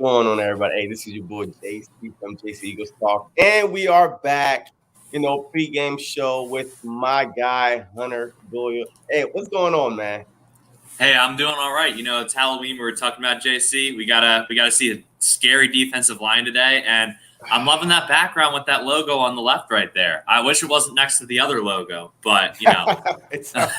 going on, everybody? Hey, this is your boy JC from JC Eagles Talk, and we are back. Pregame show with my guy Hunter Doyle. Hey, what's going on, man? Hey, I'm doing all right. It's Halloween. We were talking about JC. We gotta see a scary defensive line today, and I'm loving that background with that logo on the left right there. I wish it wasn't next to the other logo, but it's all,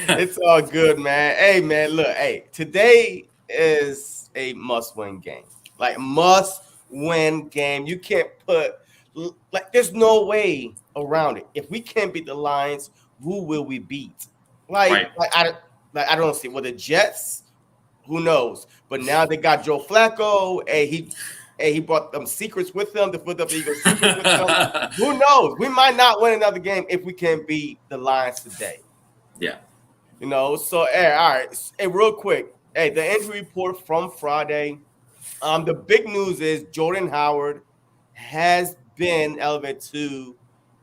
it's all good, man. Hey, man, look, hey, today is a must-win game. Like must-win game. You can't put there's no way around it. If we can't beat the Lions, who will we beat? Like, right. like I, I don't see. Well, the Jets, who knows? But now they got Joe Flacco. He brought them secrets with him to put up the Eagles secrets with them. Who knows? We might not win another game if we can't beat the Lions today. Yeah. So hey, all right. Hey, real quick. Hey, the injury report from Friday. The big news is Jordan Howard has been elevated to.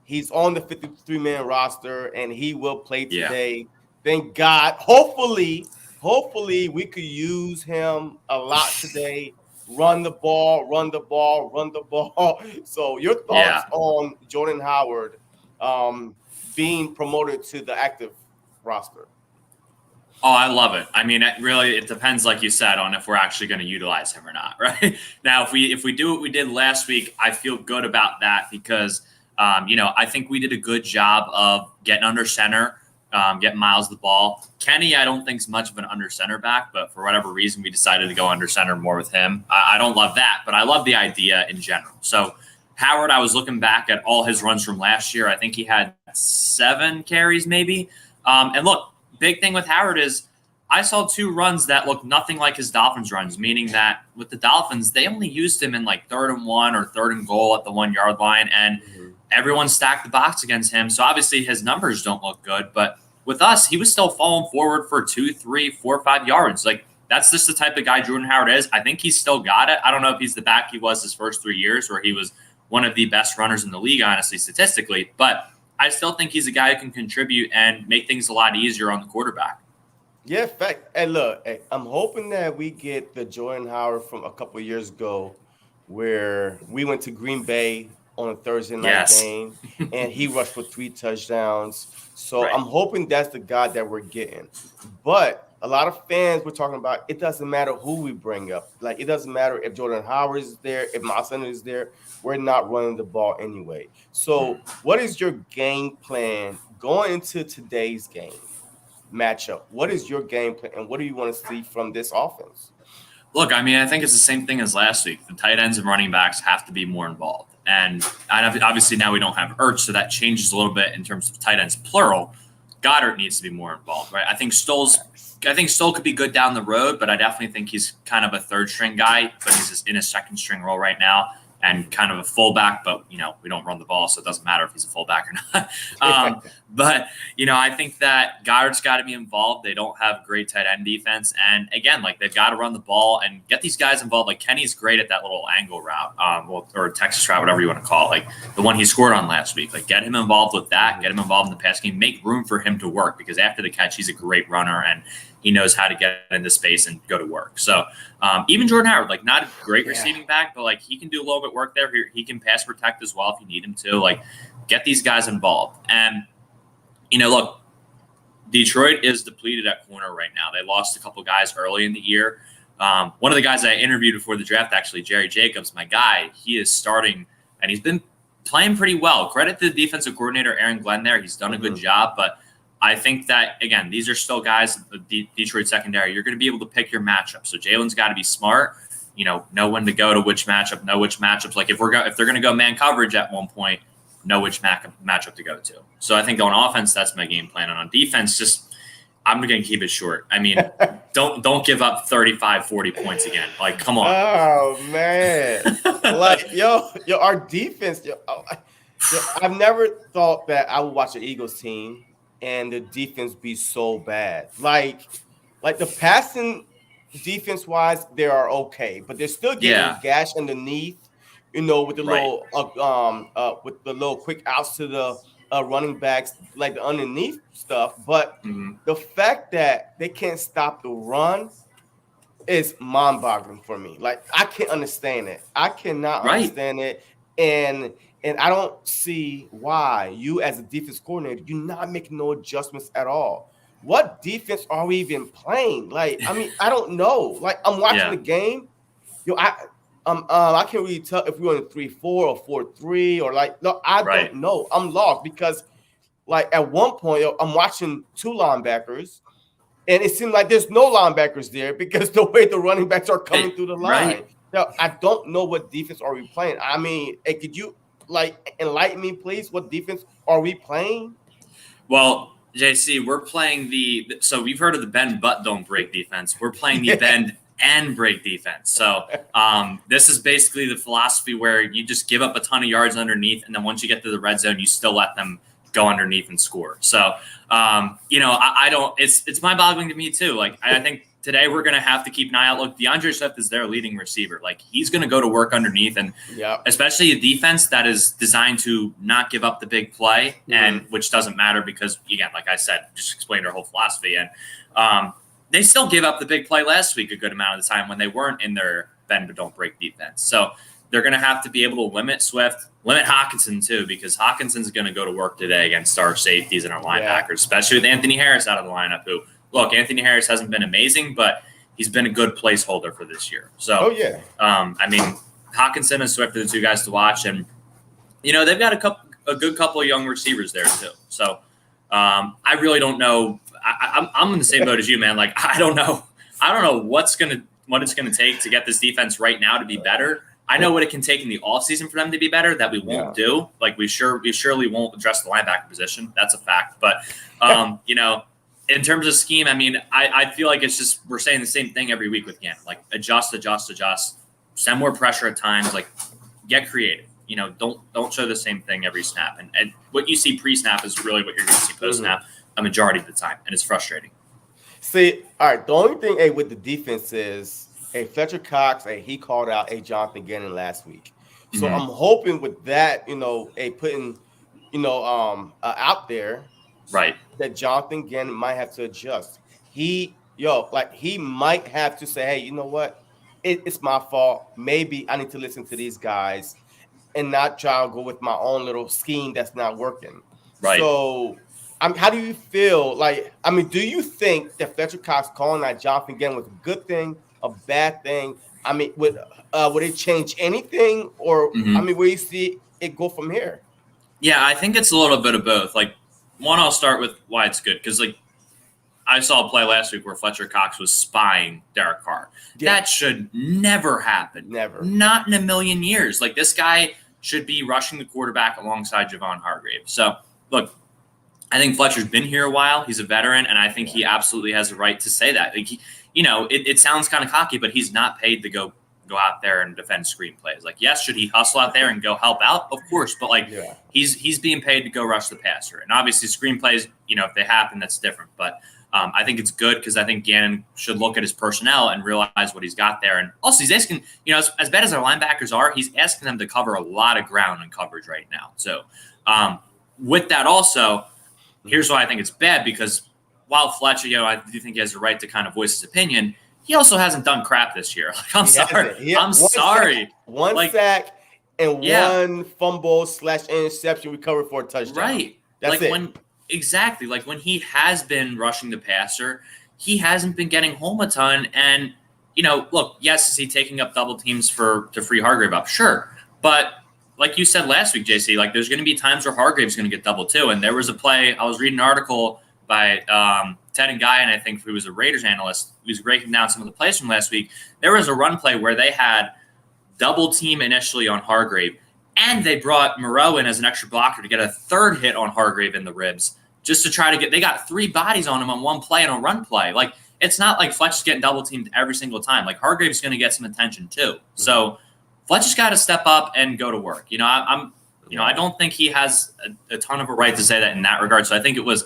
He's on the 53-man roster and he will play today. Yeah. Thank God. Hopefully we could use him a lot today. Run the ball. So your thoughts on Jordan Howard being promoted to the active roster? Oh, I love it. I mean, it depends, like you said, on if we're actually going to utilize him or not, right? Now, if we do what we did last week, I feel good about that because, I think we did a good job of getting under center, getting Miles the ball. Kenny, I don't think is much of an under center back, but for whatever reason, we decided to go under center more with him. I don't love that, but I love the idea in general. So Howard, I was looking back at all his runs from last year. I think he had 7 carries maybe. And look, big thing with Howard is I saw 2 runs that looked nothing like his Dolphins runs, meaning that with the Dolphins, they only used him in like 3rd and 1 or 3rd and goal at the 1-yard line, and everyone stacked the box against him. So obviously his numbers don't look good, but with us, he was still falling forward for 2, 3, 4, 5 yards. Like that's just the type of guy Jordan Howard is. I think he's still got it. I don't know if he's the back he was his first 3 years where he was one of the best runners in the league, honestly, statistically, but I still think he's a guy who can contribute and make things a lot easier on the quarterback. Yeah, fact. Hey, look, I'm hoping that we get the Jordan Howard from a couple of years ago where we went to Green Bay on a Thursday night game and he rushed for 3 touchdowns. So I'm hoping that's the guy that we're getting. But a lot of fans were talking about it doesn't matter who we bring up. Like, it doesn't matter if Jordan Howard is there, if Miles Sanders is there. We're not running the ball anyway. So what is your game plan going into today's game matchup? What is your game plan and what do you want to see from this offense? Look, I mean, I think it's the same thing as last week. The tight ends and running backs have to be more involved. And obviously now we don't have Ertz, so that changes a little bit in terms of tight ends plural. Goddard needs to be more involved, right? I think Stoll could be good down the road, but I definitely think he's kind of a 3rd string guy, but he's just in a 2nd string role right now and kind of a fullback, but, we don't run the ball, so it doesn't matter if he's a fullback or not. But, I think that Goddard's got to be involved. They don't have great tight end defense. And, again, like, they've got to run the ball and get these guys involved. Like, Kenny's great at that little angle route, or Texas route, whatever you want to call it, like the one he scored on last week. Like, get him involved with that, get him involved in the pass game, make room for him to work because after the catch, he's a great runner and he knows how to get into space and go to work. So even Jordan Howard, like not a great receiving back, but like he can do a little bit of work there. He can pass protect as well if you need him to. Like get these guys involved. And, look, Detroit is depleted at corner right now. They lost a couple guys early in the year. One of the guys I interviewed before the draft, actually, Jerry Jacobs, my guy, he is starting and he's been playing pretty well. Credit to the defensive coordinator, Aaron Glenn there. He's done a good job, but I think that, again, these are still guys, the Detroit secondary. You're going to be able to pick your matchup. So Jalen's got to be smart, know when to go to which matchup, know which matchups. Like if they're going to go man coverage at one point, know which matchup to go to. So I think on offense, that's my game plan. And on defense, I'm going to keep it short. I mean, don't give up 35, 40 points again. Like, come on. Oh, man. Like, our defense, I've never thought that I would watch an Eagles team and the defense be so bad. Like the passing defense wise, they are okay, but they're still getting gashed underneath, with the little quick outs to the running backs, like the underneath stuff. But the fact that they can't stop the run, is mind-boggling for me. Like I can't understand it. I cannot Right. understand it, and I don't see why you as a defense coordinator you're not making no adjustments at all. What defense are we even playing? Like I mean I don't know. Like I'm watching Yeah. the game. Yo, I can't really tell if we're on a 3-4 or 4-3 or like no, I Right. don't know. I'm lost because like at one point yo, I'm watching two linebackers and it seemed like there's no linebackers there because the way the running backs are coming through the line. Right. Now, I don't know what defense are we playing. I mean, hey, could you like enlighten me, please? What defense are we playing? Well, JC, we're playing so we've heard of the bend but don't break defense. We're playing the Yeah. bend and break defense. So this is basically the philosophy where you just give up a ton of yards underneath, and then once you get to the red zone, you still let them go underneath and score. So I don't. It's mind-boggling to me too. Like I think today we're going to have to keep an eye out. Look, DeAndre Swift is their leading receiver. Like he's going to go to work underneath, and especially a defense that is designed to not give up the big play, and which doesn't matter because again, like I said, just explained our whole philosophy, and they still gave up the big play last week a good amount of the time when they weren't in their bend but don't break defense. So they're going to have to be able to limit Swift, limit Hawkinson too, because Hawkinson's going to go to work today against our safeties and our linebackers, especially with Anthony Harris out of the lineup. Who, look, Anthony Harris hasn't been amazing, but he's been a good placeholder for this year. So, I mean, Hawkinson and Swift are the two guys to watch, and they've got a good couple of young receivers there too. So, I really don't know. I'm in the same boat as you, man. Like I don't know what it's gonna take to get this defense right now to be better. I know what it can take in the offseason for them to be better that we won't do. Like we surely won't address the linebacker position. That's a fact. But in terms of scheme, I mean, I feel like it's just we're saying the same thing every week with Gannon. Like adjust, send more pressure at times, like get creative. Don't show the same thing every snap. And what you see pre-snap is really what you're going to see post-snap a majority of the time, and it's frustrating. See, all right, the only thing with the defense is Fletcher Cox, he called out Jonathan Gannon last week. So I'm hoping with that, putting, out there, right, that Jonathan Gannon might have to adjust. He might have to say, hey, you know what? It's my fault. Maybe I need to listen to these guys and not try to go with my own little scheme that's not working. Right. So, how do you feel? Like, I mean, do you think that Fletcher Cox calling out Jonathan Gannon was a good thing, a bad thing? I mean, would it change anything, or I mean, where you see it go from here? Yeah, I think it's a little bit of both. Like, one, I'll start with why it's good because, like, I saw a play last week where Fletcher Cox was spying Derek Carr. Yeah. That should never happen. Never. Not in a million years. Like, this guy should be rushing the quarterback alongside Javon Hargrave. So, look, I think Fletcher's been here a while. He's a veteran, and I think he absolutely has a right to say that. Like, it sounds kind of cocky, but he's not paid to go out there and defend screenplays. Like, yes, should he hustle out there and go help out? Of course, but he's being paid to go rush the passer. And obviously, screenplays, if they happen, that's different. But I think it's good because I think Gannon should look at his personnel and realize what he's got there. And also, he's asking, as bad as our linebackers are, he's asking them to cover a lot of ground in coverage right now. So, with that, also, here's why I think it's bad because while Fletcher, I do think he has the right to kind of voice his opinion. He also hasn't done crap this year. Like, I'm sorry. I'm sorry. One sack and one fumble/interception recovered for a touchdown. Right. That's it. Exactly. Like when he has been rushing the passer, he hasn't been getting home a ton. And, look, yes, is he taking up double teams to free Hargrave up? Sure. But like you said last week, JC, like there's going to be times where Hargrave's going to get double too. And there was a play, I was reading an article by Ted and Guy, and I think he was a Raiders analyst. He was breaking down some of the plays from last week. There was a run play where they had double team initially on Hargrave, and they brought Moreau in as an extra blocker to get a third hit on Hargrave in the ribs just to try to they got three bodies on him on one play and a run play. Like, it's not like Fletcher's getting double teamed every single time. Like, Hargrave's going to get some attention too. So Fletcher's got to step up and go to work. I don't think he has a ton of a right to say that in that regard. So I think it was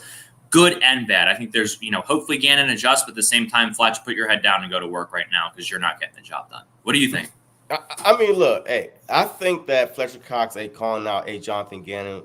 good and bad. I think there's, hopefully Gannon adjusts, but at the same time, Fletcher, put your head down and go to work right now because you're not getting the job done. What do you think? I mean, look, I think that Fletcher Cox calling out Jonathan Gannon,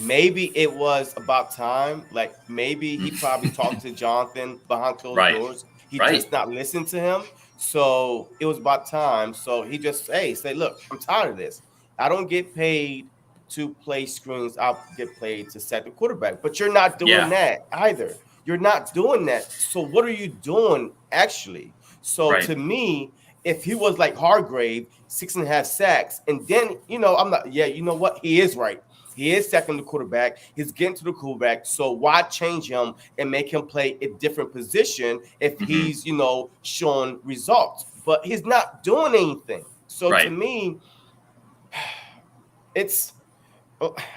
maybe it was about time. Like, maybe he probably talked to Jonathan behind closed doors. He Right. just not listened to him. So it was about time. So he just say, look, I'm tired of this. I don't get paid to play screens. I'll get paid to sack the quarterback. But you're not doing that either. You're not doing that. So what are you doing actually? So Right. to me, if he was like Hargrave, 6.5 sacks, and then I'm not. Yeah, you know what? He is right. He is sacking the quarterback. He's getting to the quarterback. So why change him and make him play a different position if he's showing results? But he's not doing anything. So to me, it's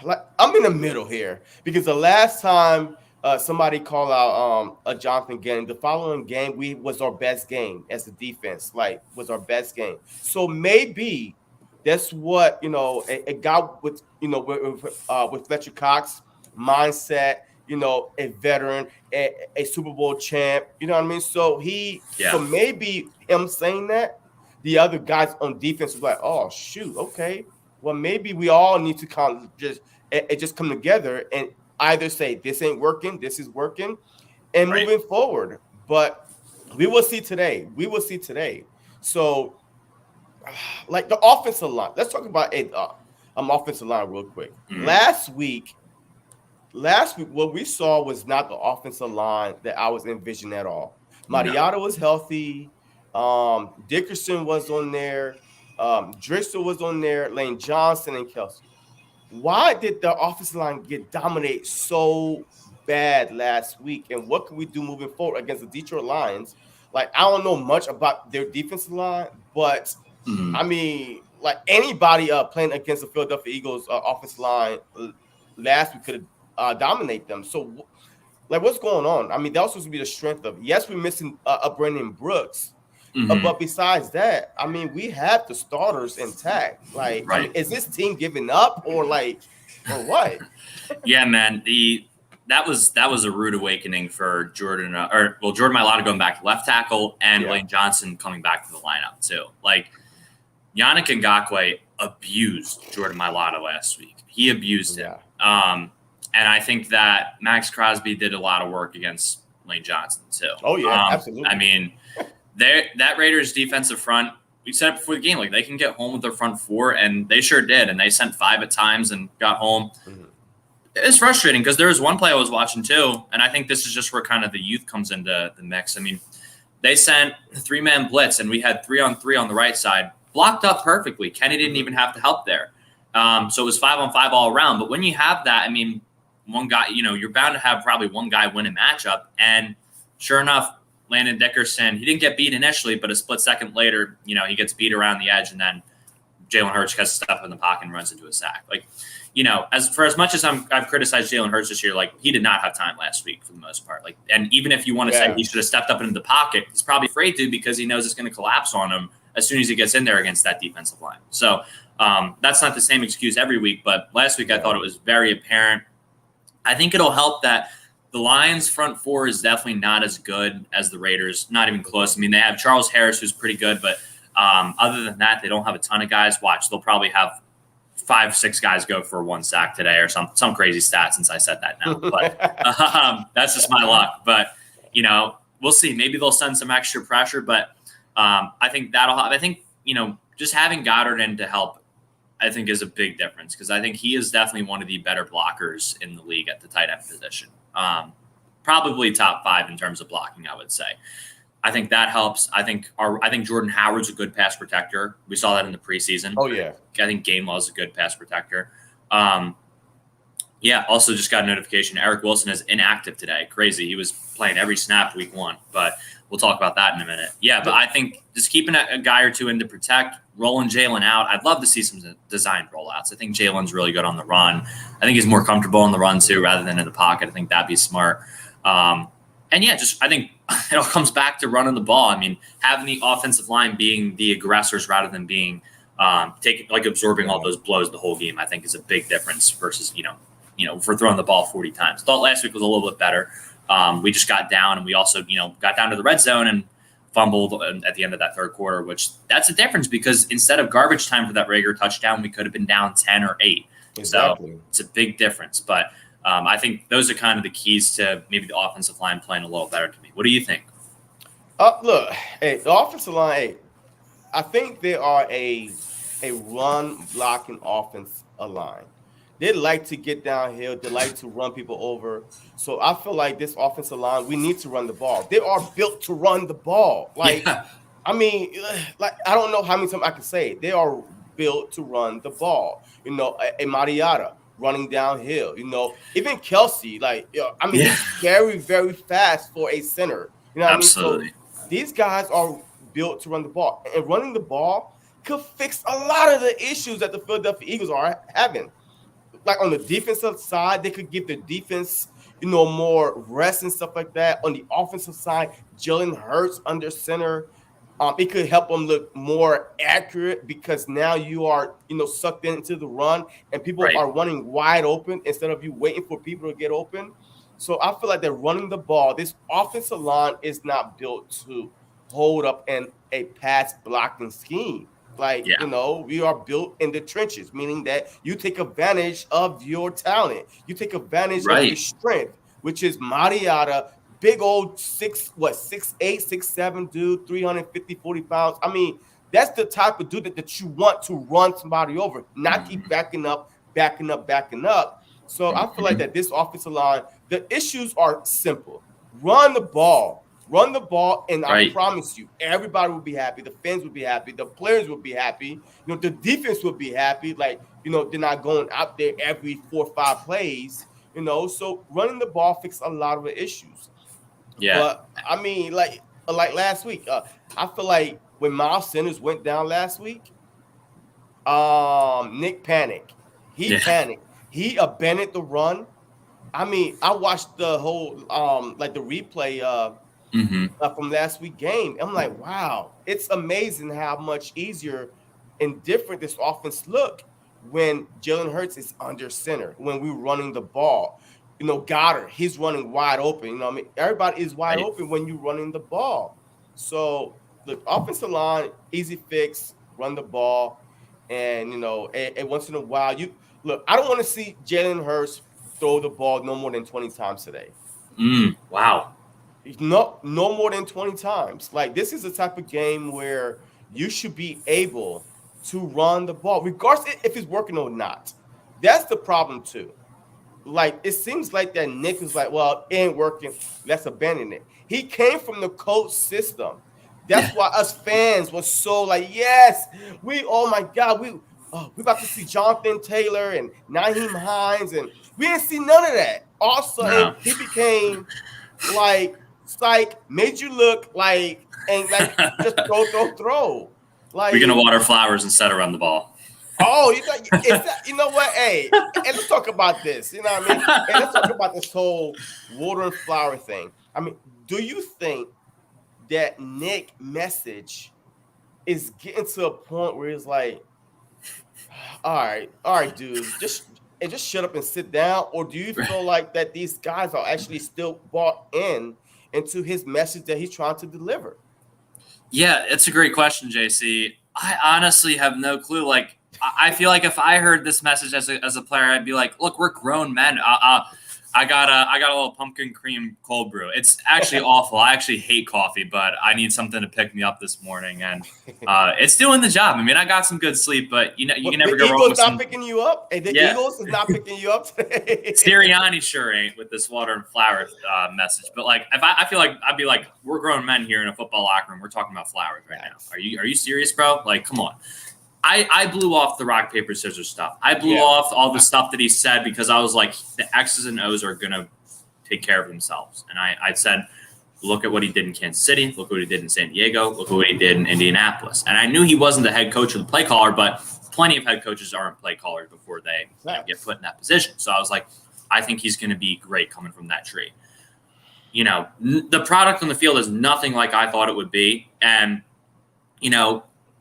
like I'm in the middle here because the last time somebody called out a Jonathan game, the following game was our best game as a defense, like was our best game. So maybe that's what a guy with with Fletcher Cox mindset, a veteran, a Super Bowl champ, you know what I mean? So so maybe him saying that, the other guys on defense was like, oh shoot, okay. Well, maybe we all need to kind of just come together and either say this ain't working, this is working, and moving forward. But we will see today. We will see today. So, like the offensive line. Let's talk about offensive line real quick. Mm-hmm. Last week, what we saw was not the offensive line that I was envisioning at all. Mariota was healthy. Dickerson was on there. Drexel was on there. Lane Johnson and Kelsey. Why did the offensive line get dominated so bad last week? And what can we do moving forward against the Detroit Lions? Like, I don't know much about their defensive line, but I mean, like anybody playing against the Philadelphia Eagles offensive line last week could dominate them. So, like, what's going on? I mean, that was supposed to be the strength of it. Yes, we're missing a Brandon Brooks. But besides that, I mean, we have the starters intact. Like, I mean, is this team giving up or what? Yeah, man. That was a rude awakening for Jordan Jordan Mailata going back to left tackle and Lane Johnson coming back to the lineup too. Like Yannick Ngakoue abused Jordan Mailata last week. He abused him. And I think that Max Crosby did a lot of work against Lane Johnson too. Oh yeah, absolutely. I mean, that Raiders defensive front, we said it before the game, like they can get home with their front four, and they sure did. And they sent 5 at times and got home. It's frustrating because there was one play I was watching too, and I think this is just where kind of the youth comes into the mix. I mean, they sent a 3-man blitz, and we had 3-on-3 on the right side, blocked up perfectly. Kenny didn't even have to help there. So it was 5-on-5 all around. But when you have that, I mean, one guy, you're bound to have probably one guy win a matchup. And sure enough, Landon Dickerson, he didn't get beat initially, but a split second later, he gets beat around the edge, and then Jalen Hurts has to step in the pocket and runs into a sack. Like, as much as I've criticized Jalen Hurts this year, like he did not have time last week for the most part. Like, and even if you want to say he should have stepped up into the pocket, he's probably afraid to because he knows it's going to collapse on him as soon as he gets in there against that defensive line. So that's not the same excuse every week, but last week I thought it was very apparent. I think it'll help that the Lions front four is definitely not as good as the Raiders, not even close. I mean, they have Charles Harris, who's pretty good, but other than that, they don't have a ton of guys. Watch, they'll probably have 5-6 guys go for 1 sack today or some crazy stat since I said that now. But that's just my luck. But, we'll see. Maybe they'll send some extra pressure, but I think just having Goddard in to help, I think is a big difference because I think he is definitely one of the better blockers in the league at the tight end position. Probably top 5 in terms of blocking, I would say. I think that helps. I think Jordan Howard's a good pass protector. We saw that in the preseason. Oh yeah. I think Gainwell's a good pass protector. Also just got a notification. Eric Wilson is inactive today. Crazy. He was playing every snap week 1, but we'll talk about that in a minute. Yeah, but I think just keeping a guy or two in to protect, rolling Jalen out. I'd love to see some designed rollouts. I think Jalen's really good on the run. I think he's more comfortable on the run too rather than in the pocket. I think that'd be smart. I think it all comes back to running the ball. I mean, having the offensive line being the aggressors rather than being absorbing all those blows the whole game, I think is a big difference versus, for throwing the ball 40 times. Thought last week was a little bit better. We just got down, and we also, got down to the red zone and fumbled at the end of that third quarter, which that's a difference because instead of garbage time for that Rager touchdown, we could have been down 10 or 8. Exactly. So it's a big difference. But I think those are kind of the keys to maybe the offensive line playing a little better to me. What do you think? Look, hey, the offensive line. Hey, I think they are a run blocking offense line. They like to get downhill. They like to run people over. So I feel like this offensive line, we need to run the ball. They are built to run the ball. Like, Yeah. I mean, like I don't know how many times I can say it. They are built to run the ball. A Mariota running downhill. Even Kelsey. Like, I mean, Yeah. he's very, very fast for a center. You know what I mean? So Absolutely. these guys are built to run the ball, and running the ball could fix a lot of the issues that the Philadelphia Eagles are having. Like on the defensive side, they could give the defense, more rest and stuff like that. On the offensive side, Jalen Hurts under center. It could help them look more accurate because now you are, sucked into the run and people Right. are running wide open instead of you waiting for people to get open. So I feel like they're running the ball. This offensive line is not built to hold up in a pass blocking scheme. Like, Yeah. we are built in the trenches, meaning that you take advantage of your talent. You take advantage of your Right. strength, which is Mariota, big old 6'8", 6'7" dude, 350, 40 pounds. I mean, that's the type of dude that you want to run somebody over, not keep Mhm. backing up, backing up, backing up. So I feel like Mhm. that this offensive line, the issues are simple. Run the ball. Run the ball, and I Right. promise you, everybody will be happy. The fans will be happy. The players will be happy. The defense will be happy. Like, they're not going out there every 4 or 5 plays. So running the ball fixes a lot of the issues. Yeah. But I mean, like last week, I feel like when Miles Sanders went down last week, Nick panicked. He Yeah. panicked. He abandoned the run. I mean, I watched the whole like the replay Hmm. from last week game. I'm like, wow, it's amazing how much easier and different this offense look when Jalen Hurts is under center, when we're running the ball. Goddard, he's running wide open. I mean, everybody is wide Right. open when you're running the ball. So the offensive line, easy fix, run the ball. And, once in a while, I don't want to see Jalen Hurts throw the ball no more than 20 times today. Wow. No more than 20 times. Like, this is the type of game where you should be able to run the ball, regardless if it's working or not. That's the problem too. Like, it seems like that Nick was like, well, it ain't working. Let's abandon it. He came from the coach system. That's Yeah. why us fans were so like, yes, oh my God, we about to see Jonathan Taylor and Naheem Hines, and we didn't see none of that. All of a sudden, No. he became like psych, made you look like and like just throw. We're gonna Like, water flowers instead of run the ball. oh, is that, you know what? Hey, and let's talk about this. You know what I mean? And let's talk about this whole water and flower thing. I mean, do you think that Nick message is getting to a point where it's like, all right, dude, just shut up and sit down? Or do you feel like that these guys are actually still bought into his message that he's trying to deliver? Yeah, it's a great question, JC. I honestly have no clue. Like, I feel like if I heard this message as a player, I'd be like, "Look, we're grown men. I got a little pumpkin cream cold brew. It's actually awful. I actually hate coffee, but I need something to pick me up this morning, and it's doing the job. I mean, I got some good sleep, but you can What, never the go wrong Eagles with not some. picking you up? And the Yeah, Eagles is not picking you up today. Sirianni sure ain't with this water and flower message. But like, if I feel like I'd be like, we're grown men here in a football locker room. We're talking about flowers right now. Are you serious, bro? Like, come on. I blew off the rock paper scissors stuff. I blew Yeah. off all the stuff that he said because I was like, the X's and O's are gonna take care of themselves. And I said, look at what he did in Kansas City. Look what he did in San Diego. Look at what he did in Indianapolis. And I knew he wasn't the head coach or the play caller, but plenty of head coaches aren't play callers before they get put in that position. So I was like, I think he's going to be great coming from that tree. The product on the field is nothing like I thought it would be. And,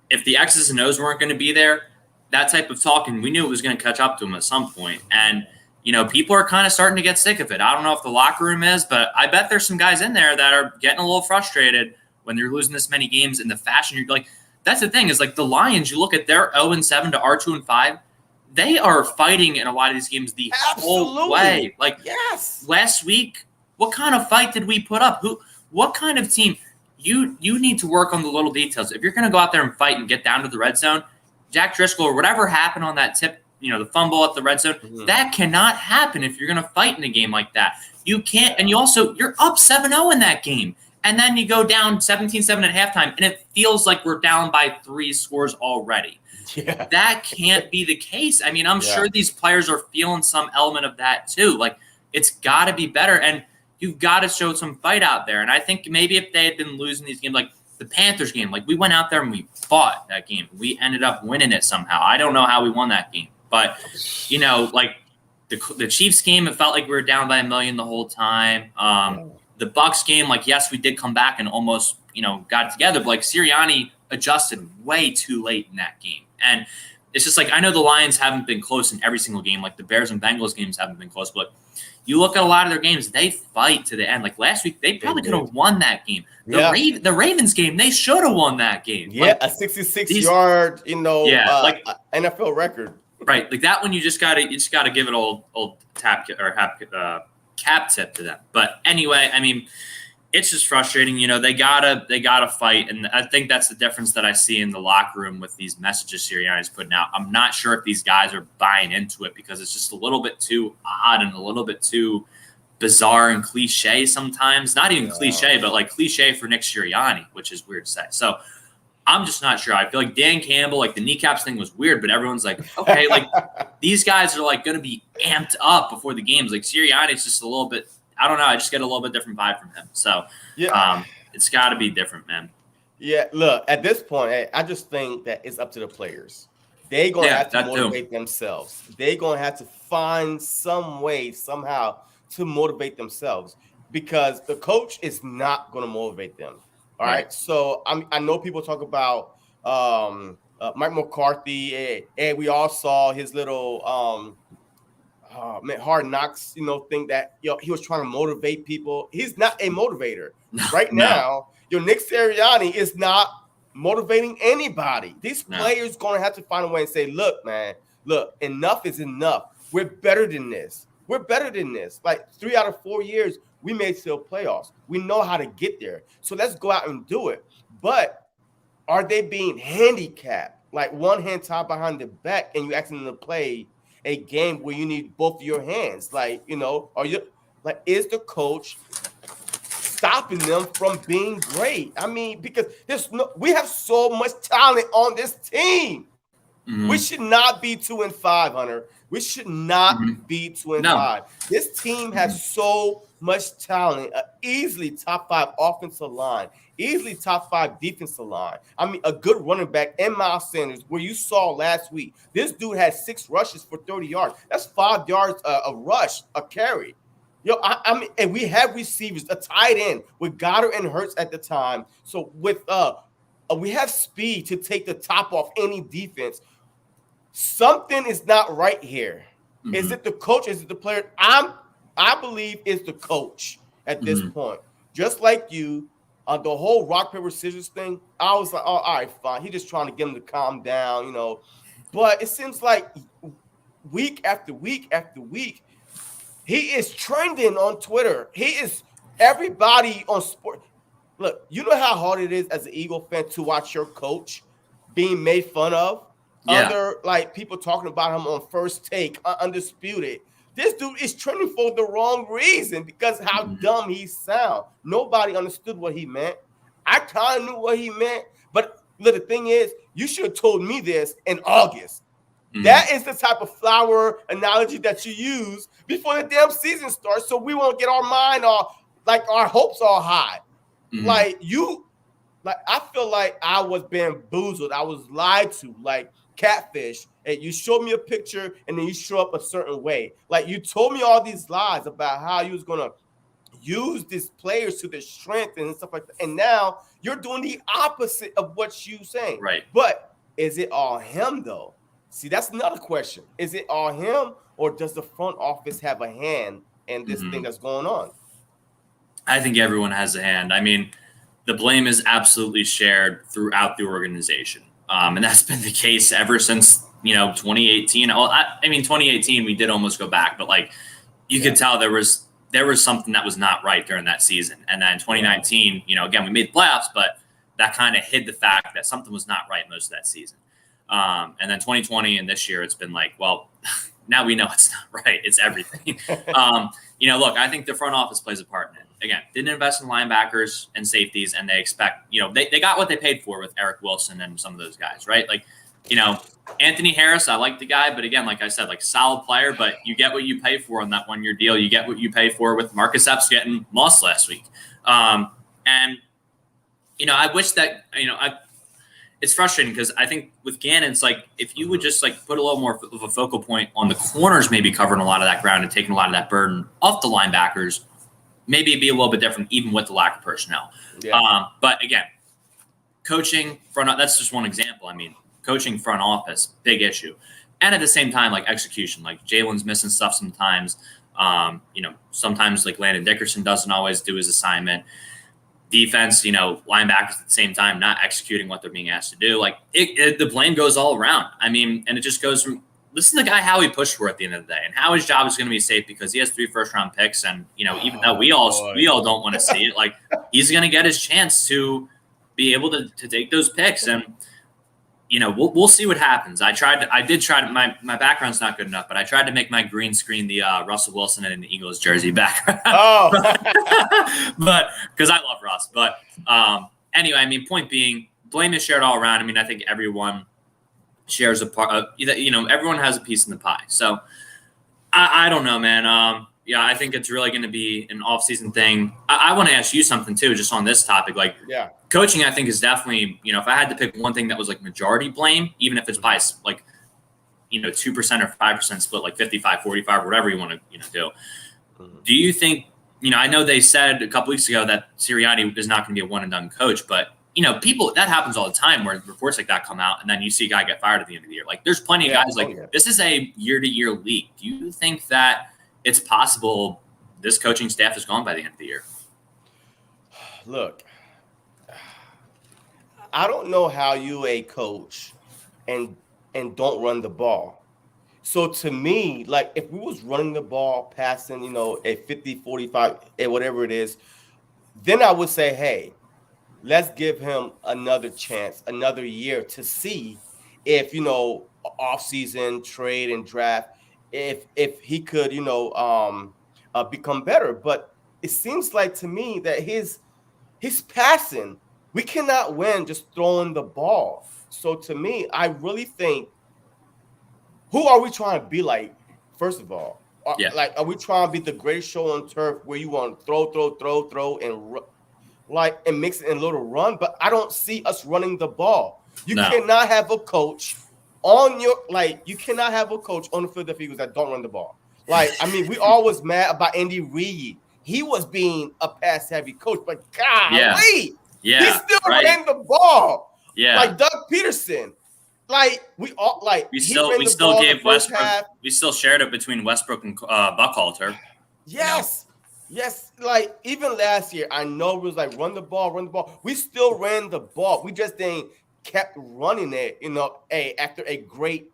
if the X's and O's weren't going to be there, that type of talking, we knew it was going to catch up to him at some point. And, people are kind of starting to get sick of it. I don't know if the locker room is, but I bet there's some guys in there that are getting a little frustrated when they're losing this many games in the fashion. You're like, that's the thing is like the Lions, you look at their 0-7 to our 2-5, they are fighting in a lot of these games the whole way. Like yes. last week, what kind of fight did we put up? What kind of team? you need to work on the little details. If you're going to go out there and fight and get down to the red zone, Jack Driscoll or whatever happened on that tip, the fumble at the red zone, that cannot happen if you're going to fight in a game like that. You can't, and you're up 7-0 in that game. And then you go down 17-7 at halftime, and it feels like we're down by 3 scores already. Yeah. That can't be the case. I mean, I'm sure these players are feeling some element of that too. Like, it's got to be better, and you've got to show some fight out there. And I think maybe if they had been losing these games, like the Panthers game, like we went out there and we fought that game. We ended up winning it somehow. I don't know how we won that game. But, like the Chiefs game, it felt like we were down by 1 million the whole time. The Bucks game, like, yes, we did come back and almost, got it together. But, like, Sirianni adjusted way too late in that game. And it's just like, I know the Lions haven't been close in every single game. Like, the Bears and Bengals games haven't been close. But you look at a lot of their games, they fight to the end. Like, last week, they probably could have won that game. The Ravens game, they should have won that game. Yeah, like, a 66-yard, NFL record. Right, like that one, you just gotta give it old tap or cap tip to them. But anyway, I mean, it's just frustrating. They gotta fight, and I think that's the difference that I see in the locker room with these messages Sirianni's putting out. I'm not sure if these guys are buying into it because it's just a little bit too odd and a little bit too bizarre and cliche sometimes. Not even cliche, but like cliche for Nick Sirianni, which is weird to say. So I'm just not sure. I feel like Dan Campbell, like the kneecaps thing was weird, but everyone's like, okay, like these guys are like going to be amped up before the games. Like Sirianni's just a little bit, I don't know. I just get a little bit different vibe from him. So it's got to be different, man. Yeah, look, at this point, I just think that it's up to the players. They're going to have to motivate themselves. They're going to have to find some way, somehow, to motivate themselves because the coach is not going to motivate them. All right. So I know people talk about Mike McCarthy, and we all saw his little hard knocks, thing that he was trying to motivate people. He's not a motivator. Right now, Nick Sirianni is not motivating anybody. These players going to have to find a way and say, look, man, enough is enough. We're better than this. Like 3 out of 4 years, we made still playoffs. We know how to get there. So let's go out and do it. But are they being handicapped? Like one hand tied behind the back and you asking them to play a game where you need both of your hands? Like, are you like, is the coach stopping them from being great? I mean, because we have so much talent on this team. Mm-hmm. We should not be 2-5, Hunter. We should not be 2-5. This team has so much talent, easily top 5 offensive line, easily top 5 defensive line. I mean, a good running back in Miles Sanders, where you saw last week, this dude had 6 rushes for 30 yards. That's 5 yards a rush, a carry. I mean, and we have receivers, a tight end with Goddard and Hurts at the time. So with we have speed to take the top off any defense. Something is not right here. Mm-hmm. Is it the coach? Is it the player? I believe it's the coach at this point. Just like you, the whole rock, paper, scissors thing, I was like, oh, all right, fine. He's just trying to get him to calm down, But it seems like week after week after week, he is trending on Twitter. He is everybody on sport. Look, you know how hard it is as an Eagle fan to watch your coach being made fun of? Other like people talking about him on First Take, Undisputed. This dude is trending for the wrong reason because how dumb he sound. Nobody understood what he meant. I kind of knew what he meant, but look, the thing is, you should have told me this in August. That is the type of flower analogy that you use before the damn season starts, so we won't get our mind all like our hopes all high. Like I feel like I was bamboozled. I was lied to. Like catfish, and you showed me a picture and then you show up a certain way. Like you told me all these lies about how you was gonna use these players to their strength and stuff like that. And now you're doing the opposite of what you saying. Right. But is it all him though? See, that's another question. Is it all him or does the front office have a hand in this thing that's going on? I think everyone has a hand. I mean, the blame is absolutely shared throughout the organization. And that's been the case ever since, 2018. I mean, 2018, we did almost go back, but like you could tell there was there was something that was not right during that season. And then 2019, again, we made the playoffs, but that kind of hid the fact that something was not right most of that season. And then 2020 and this year, it's been like, well, now we know it's not right. It's everything. Look, I think the front office plays a part in it. Again, didn't invest in linebackers and safeties, and they expect, they got what they paid for with Eric Wilson and some of those guys, right? Like, Anthony Harris, I like the guy, but again, like I said, like solid player, but you get what you pay for on that 1 year deal. You get what you pay for with Marcus Epps getting mossed last week. I wish that, it's frustrating because I think with Gannon, it's like if you would just like put a little more of a focal point on the corners, maybe covering a lot of that ground and taking a lot of that burden off the linebackers, maybe it'd be a little bit different, even with the lack of personnel. Yeah. But again, coaching that's just one example. I mean, coaching front office, big issue. And at the same time, like execution, like Jalen's missing stuff sometimes. Sometimes like Landon Dickerson doesn't always do his assignment. Defense, linebackers at the same time not executing what they're being asked to do. Like the blame goes all around. I mean, and it just goes from this is the guy Howie pushed for at the end of the day, and Howie's job is going to be safe because he has 3 first-round picks, and even though we all don't want to see it, like he's going to get his chance to be able to take those picks, and we'll see what happens. My background's not good enough, but I tried to make my green screen the Russell Wilson and the Eagles jersey background. Oh, but because I love Russ. But anyway, I mean, point being, blame is shared all around. I mean, I think everyone shares a part. Everyone has a piece in the pie. So I don't know, man. I think it's really going to be an off-season thing. I want to ask you something too, just on this topic. Like, coaching, I think is definitely, if I had to pick one thing that was like majority blame, even if it's by like, 2% or 5% split, like 55, 45, whatever you want to, do. Do you think, I know they said a couple weeks ago that Sirianni is not going to be a one and done coach, but people, that happens all the time where reports like that come out and then you see a guy get fired at the end of the year. Like there's plenty of guys this is a year-to-year league. Do you think that it's possible this coaching staff is gone by the end of the year? Look, I don't know how you a coach and don't run the ball. So to me, like if we was running the ball, passing, a 50, 45, whatever it is, then I would say, hey, let's give him another chance, another year to see if, off-season trade and draft, if he could, become better. But it seems like to me that his passing, we cannot win just throwing the ball. So to me, I really think, who are we trying to be like, first of all? Are we trying to be the greatest show on turf where you want to throw, and mix it in a little run? But I don't see us running the ball. You cannot have a coach on you cannot have a coach on the Philadelphia Eagles that don't run the ball. Like, I mean, we always mad about Andy Reid. He was being a pass-heavy coach, but golly, he still ran the ball. Yeah, like Doug Peterson. Like we still gave Westbrook. We still shared it between Westbrook and Buckhalter. Yes. Yes, like even last year, I know it was like run the ball. We still ran the ball. We just didn't kept running it, after a great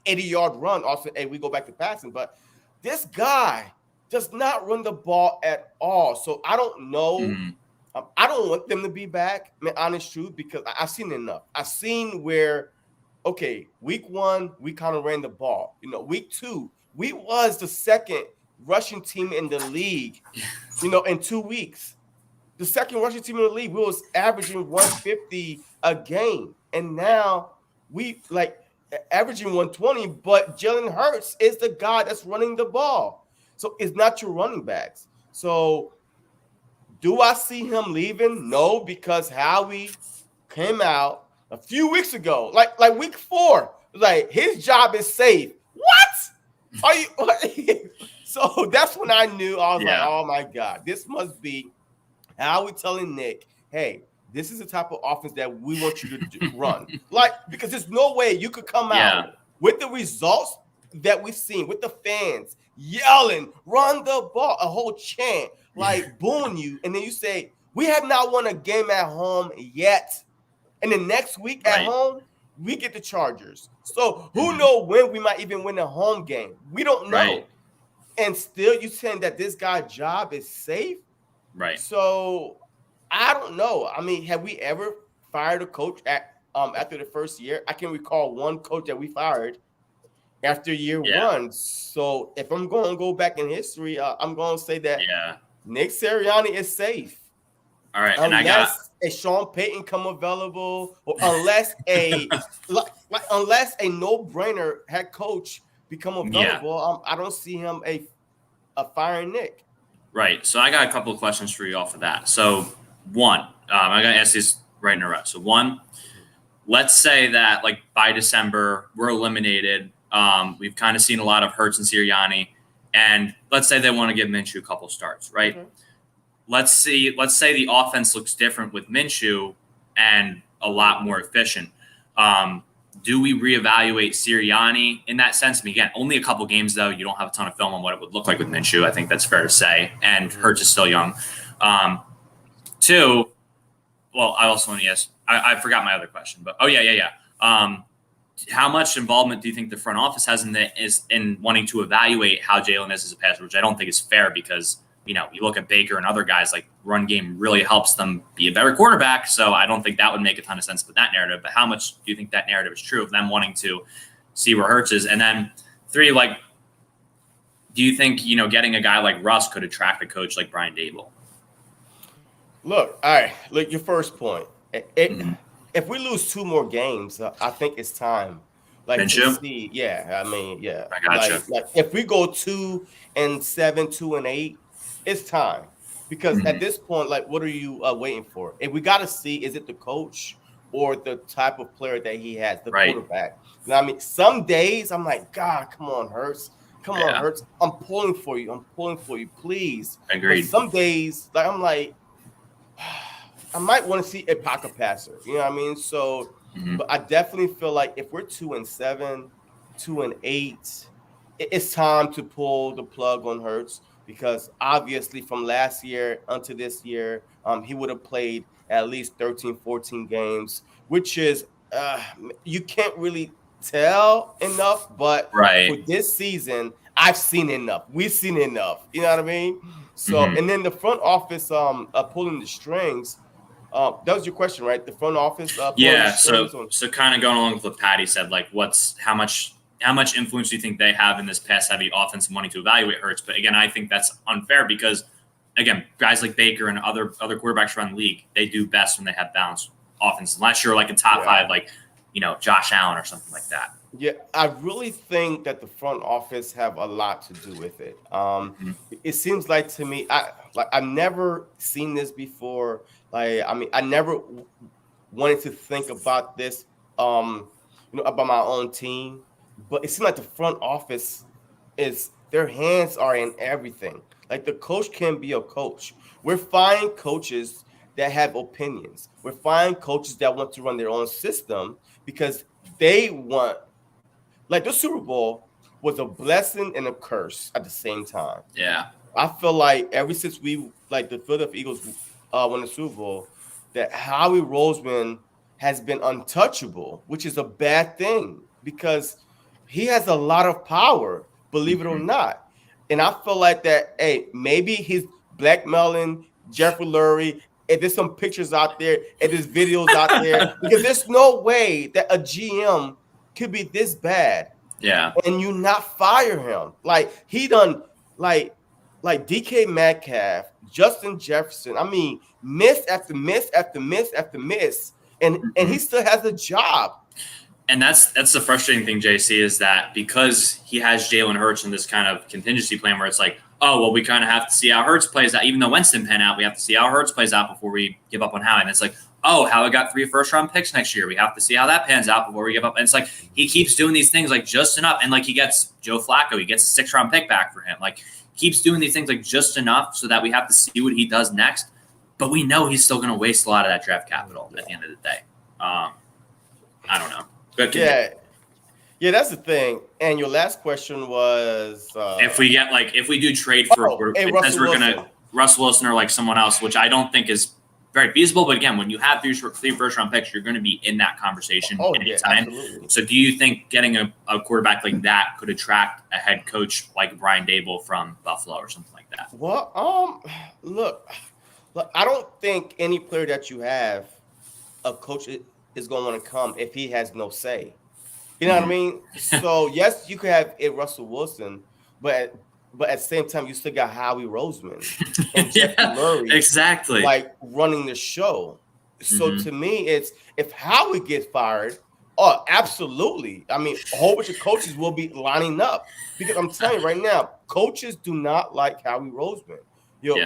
80-yard run. Also, we go back to passing, but this guy does not run the ball at all. So I don't know. Mm-hmm. I don't want them to be back, man, honest truth, because I've seen enough. I've seen where, okay, week 1, we kind of ran the ball. Week 2, we was the second rushing team in the league, in 2 weeks. The second rushing team in the league, we was averaging 150 a game. And now we averaging 120, but Jalen Hurts is the guy that's running the ball. So it's not your running backs. So do I see him leaving? No, because Howie came out a few weeks ago, like week 4, like his job is safe. What? Are you? So that's when I knew. I was like, oh my God, this must be Howie telling Nick, hey, this is the type of offense that we want you to run. Because there's no way you could come out with the results that we've seen, with the fans yelling, run the ball, a whole chant, booing you. And then you say, we have not won a game at home yet. And the next week at home, we get the Chargers. So who knows when we might even win a home game? We don't know. Right. and still you saying that this guy's job is safe. Right. So I don't know. I mean, have we ever fired a coach after the first year? I can recall one coach that we fired after year one. So if I'm going to go back in history, I'm going to say that Nick Sirianni is safe. All right, unless a Sean Payton come available, or unless a unless a no-brainer head coach become available, I don't see him a firing Nick. Right. So I got a couple of questions for you off of that. So one, I got to ask these right in a row. So one, let's say that like by December we're eliminated. We've kind of seen a lot of Hurts and Sirianni, and let's say they want to give Minshew a couple starts, right? Mm-hmm. Let's say the offense looks different with Minshew and a lot more efficient. Do we reevaluate Sirianni in that sense? I mean, again, only a couple games, though. You don't have a ton of film on what it would look like with Minshew. I think that's fair to say. And Hurts is still young. Two, well, I also want to ask, I forgot my other question, but how much involvement do you think the front office has in wanting to evaluate how Jalen is as a passer, which I don't think is fair because, you look at Baker and other guys, like run game really helps them be a better quarterback. So I don't think that would make a ton of sense with that narrative. But how much do you think that narrative is true of them wanting to see where Hurts is? And then three, like, do you think, getting a guy like Russ could attract a coach like Brian Daboll? Look, all right, look, your first point. If we lose two more games, I think it's time. Like Minshew? To see, I mean, yeah. I gotcha. Like if we go 2-7, 2-8, it's time. Because at this point, like, what are you waiting for? And we got to see, is it the coach or the type of player that he has, the quarterback? I mean, some days I'm like, God, come on, Hurts. Come on, Hurts. I'm pulling for you. Please. Agreed. But some days, like, I'm like, I might want to see a pocket passer. You know what I mean? So, but I definitely feel like if we're 2-7, 2-8, it's time to pull the plug on Hurts. Because obviously from last year until this year, he would have played at least 13, 14 games, which is you can't really tell enough. But for this season, I've seen enough. We've seen enough. You know what I mean? So, and then the front office pulling the strings. That was your question, right? The front office. So kind of going along with what Patty said, like how much influence do you think they have in this pass-heavy offense wanting to evaluate Hurts? But again, I think that's unfair because, again, guys like Baker and other quarterbacks around the league, they do best when they have balanced offenses. Unless you're like a top five, like, Josh Allen or something like that. Yeah, I really think that the front office have a lot to do with it. It seems like to me, I've never seen this before. Like, I mean, I never wanted to think about this, about my own team. But it seems like the front office their hands are in everything. Like the coach can be a coach. We're finding coaches that have opinions. We're finding coaches that want to run their own system because they want, like the Super Bowl was a blessing and a curse at the same time. Yeah. I feel like ever since the Philadelphia Eagles won the Super Bowl, that Howie Roseman has been untouchable, which is a bad thing because he has a lot of power, believe it or not. And I feel like that, hey, maybe he's blackmailing Jeffrey Lurie, and there's some pictures out there, and there's videos out there, because there's no way that a GM could be this bad. Yeah. And you not fire him. Like, he done, like DK Metcalf, Justin Jefferson, I mean, miss after miss after miss after miss, and he still has a job. And that's the frustrating thing, JC, is that because he has Jalen Hurts in this kind of contingency plan where it's like, oh, well, we kind of have to see how Hurts plays out. Even though Wentz didn't pan out, we have to see how Hurts plays out before we give up on Howie. And it's like, oh, Howie got 3 first-round picks next year. We have to see how that pans out before we give up. And it's like he keeps doing these things like just enough. And like he gets Joe Flacco, he gets a 6th-round pick back for him. Like keeps doing these things like just enough so that we have to see what he does next. But we know he's still going to waste a lot of that draft capital at the end of the day. I don't know. Yeah, that's the thing. And your last question was if we do trade for Russell Wilson or like someone else, which I don't think is very feasible. But again, when you have three first-round picks, you're going to be in that conversation anytime. Absolutely. So do you think getting a quarterback like that could attract a head coach like Brian Daboll from Buffalo or something like that? Well, look, I don't think any player that you have, a coach is going to want to come if he has no say. You know what I mean? So yes, you could have a Russell Wilson, but at the same time, you still got Howie Roseman and Jeffrey Murray, exactly, like running the show. So to me, it's if Howie gets fired, oh, absolutely. I mean, a whole bunch of coaches will be lining up because I'm telling you right now, coaches do not like Howie Roseman.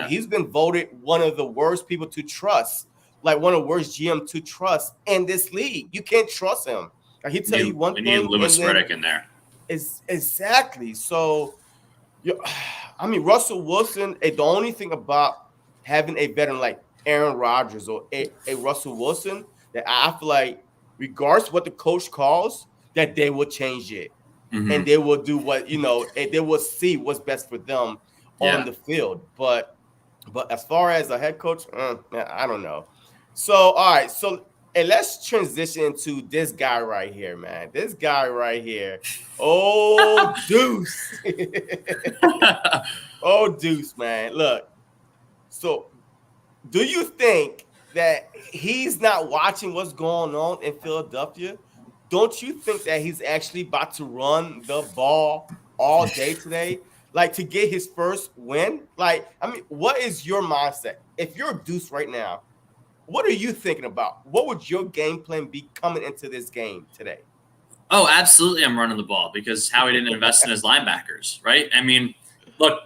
He's been voted one of the worst people to trust, like one of the worst GM to trust in this league. You can't trust him. He tell you one thing. You need Lewis Riddick in there. Exactly. So, I mean, Russell Wilson. The only thing about having a veteran like Aaron Rodgers or a Russell Wilson that I feel like, regardless of what the coach calls, that they will change it and they will do what they will see what's best for them on the field. But as far as a head coach, I don't know. So, all right. So. And let's transition to this guy right here, man. This guy right here. Oh, Deuce. Oh, Deuce, man. Look. So, do you think that he's not watching what's going on in Philadelphia? Don't you think that he's actually about to run the ball all day today? Like, to get his first win? Like, I mean, what is your mindset? If you're Deuce right now, what are you thinking about? What would your game plan be coming into this game today? Oh, absolutely. I'm running the ball because Howie didn't invest in his linebackers, right? I mean, look,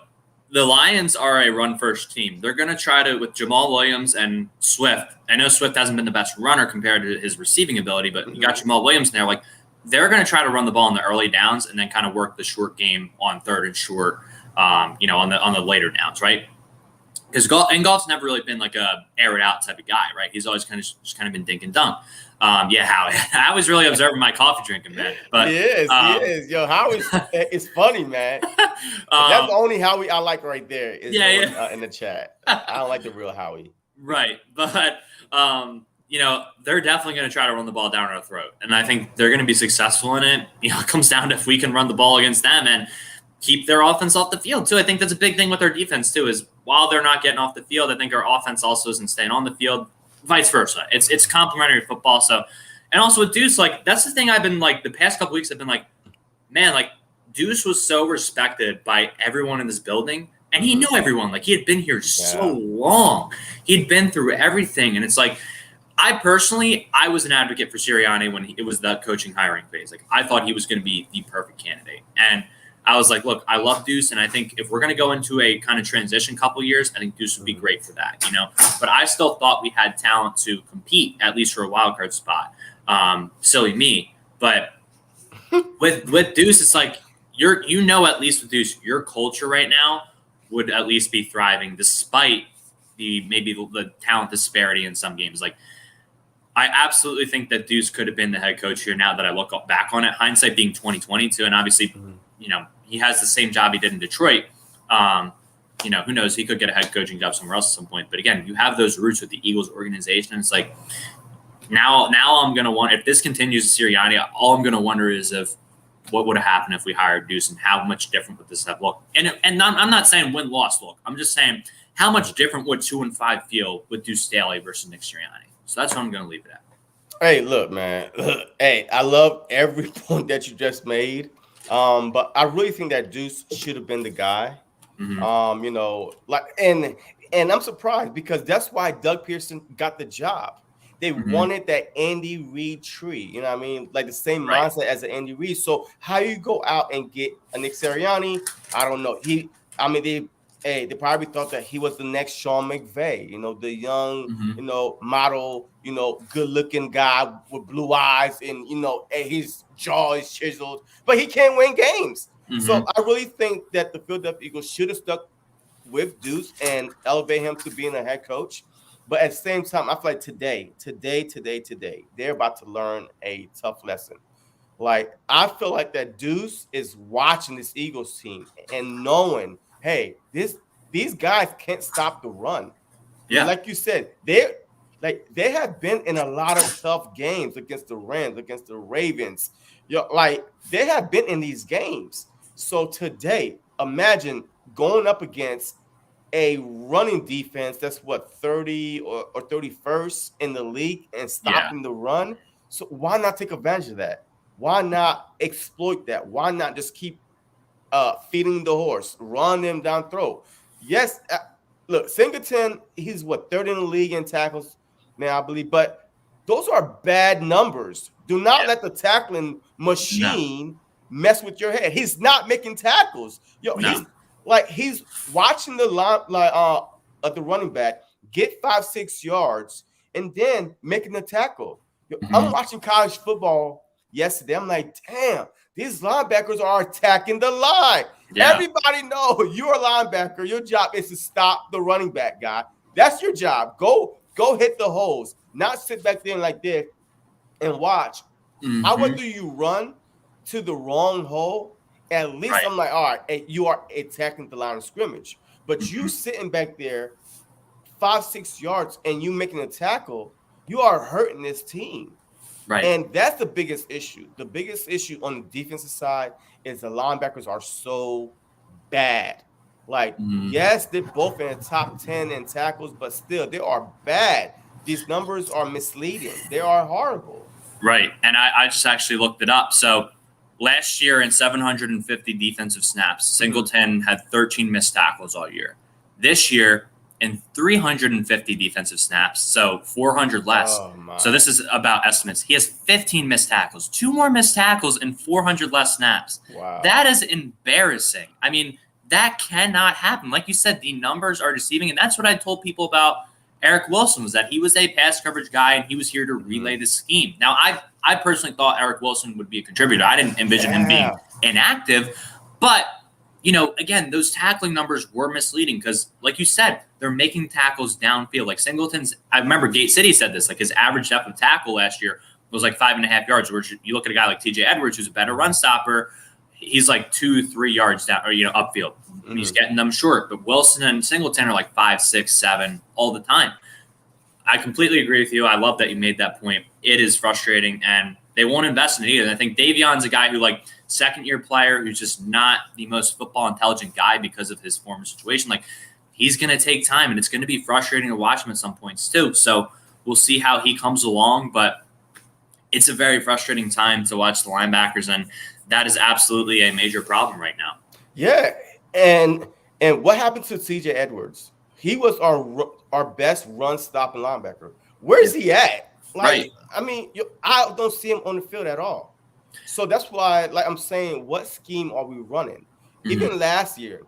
the Lions are a run-first team. They're going to try to, with Jamal Williams and Swift. I know Swift hasn't been the best runner compared to his receiving ability, but you got Jamal Williams in there. Like, they're going to try to run the ball in the early downs and then kind of work the short game on third and short, on the later downs, right? Because Goff's never really been like a air it out type of guy, right? He's always kind of been dink and dunk. Howie. I was really observing my coffee drinking, man. But he is. Yo, Howie is funny, man. That's the only Howie I like right there. Is in the chat. I don't like the real Howie. Right, but they're definitely going to try to run the ball down our throat, and I think they're going to be successful in it. It comes down to if we can run the ball against them and keep their offense off the field too. I think that's a big thing with our defense too. Is while they're not getting off the field, I think our offense also isn't staying on the field. Vice versa. It's complementary football. So, and also with Deuce, like that's the thing I've been like the past couple weeks. I've been like, man, like Deuce was so respected by everyone in this building, and he knew everyone. Like he had been here so long. He'd been through everything, and it's like. I was an advocate for Sirianni when it was the coaching hiring phase. Like I thought he was going to be the perfect candidate, and I was like, look, I love Deuce, and I think if we're going to go into a kind of transition couple years, I think Deuce would be great for that, But I still thought we had talent to compete, at least for a wild card spot. Silly me, but with Deuce, it's like at least with Deuce, your culture right now would at least be thriving despite the talent disparity in some games. Like. I absolutely think that Deuce could have been the head coach here now that I look back on it, hindsight being 2022. And obviously, he has the same job he did in Detroit. Who knows? He could get a head coaching job somewhere else at some point. But again, you have those roots with the Eagles organization. It's like now I'm going to want, if this continues to Sirianni, all I'm going to wonder is what would have happened if we hired Deuce and how much different would this have looked? And I'm not saying win-loss look. I'm just saying how much different would 2-5 feel with Deuce Staley versus Nick Sirianni? So that's what I'm going to leave it at. Hey, look, man. Hey, I love every point that you just made. But I really think that Deuce should have been the guy. And I'm surprised because that's why Doug Pearson got the job. They wanted that Andy Reid tree. You know what I mean? Like the same mindset as the Andy Reid. So how you go out and get a Nick Sirianni? I don't know. They probably thought that he was the next Sean McVay, the young, model, good-looking guy with blue eyes and, his jaw is chiseled, but he can't win games. So I really think that the Philadelphia Eagles should have stuck with Deuce and elevate him to being a head coach. But at the same time, I feel like today, they're about to learn a tough lesson. Like, I feel like that Deuce is watching this Eagles team and knowing – hey, these guys can't stop the run. Yeah, like you said, Like they have been in a lot of tough games against the Rams, against the Ravens. Like they have been in these games. So today, imagine going up against a running defense that's what 30 or 31st in the league and Yeah. stopping the run. So why not take advantage of that? Why not exploit that? Why not just keep feeding the horse, run him down throat? Yes, look, Singleton, he's what third in the league in tackles now, I believe, but those are bad numbers. Do not Yeah. let the tackling No. machine mess with your head. He's not making tackles. No. He's watching the line at the running back get 5-6 yards and then making the tackle. I'm watching college football yesterday. I'm like, damn, these linebackers are attacking the line. Yeah. Everybody know you're a linebacker. Your job is to stop the running back guy. That's your job. Go hit the holes, not sit back there like this and watch. How do you run to the wrong hole? At least I'm like, all right, you are attacking the line of scrimmage. But you sitting back there 5-6 yards and you making a tackle, you are hurting this team. Right. And that's the biggest issue. The biggest issue on the defensive side is the linebackers are so bad. Like, yes, they're both in the top 10 in tackles, but still, they are bad. These numbers are misleading. They are horrible. Right. And I just actually looked it up. So last year in 750 defensive snaps, Singleton had 13 missed tackles all year. This year, in 350 defensive snaps, so 400 less. So this is about estimates. He has 15 missed tackles, 2 more missed tackles, and 400 less snaps. Wow. That is embarrassing. I mean, that cannot happen. Like you said, the numbers are deceiving, and that's what I told people about Eric Wilson, was that he was a pass coverage guy, and he was here to relay the scheme. Now, I personally thought Eric Wilson would be a contributor. I didn't envision him being inactive, but again, those tackling numbers were misleading because, like you said, they're making tackles downfield. Like Singleton's, I remember Gate City said this, like his average depth of tackle last year was like 5.5 yards. Where you look at a guy like TJ Edwards, who's a better run stopper, he's like 2-3 yards down, or upfield. He's getting them short. But Wilson and Singleton are like 5, 6, 7 all the time. I completely agree with you. I love that you made that point. It is frustrating, and they won't invest in it either. And I think Davion's a guy who, like, second-year player who's just not the most football intelligent guy because of his former situation. Like, he's going to take time, and it's going to be frustrating to watch him at some points too. So we'll see how he comes along, but it's a very frustrating time to watch the linebackers, and that is absolutely a major problem right now. Yeah, and what happened to TJ Edwards? He was our best run-stopping linebacker. Where is he at? Like, I mean, I don't see him on the field at all. So that's why, like I'm saying, what scheme are we running? Even last year,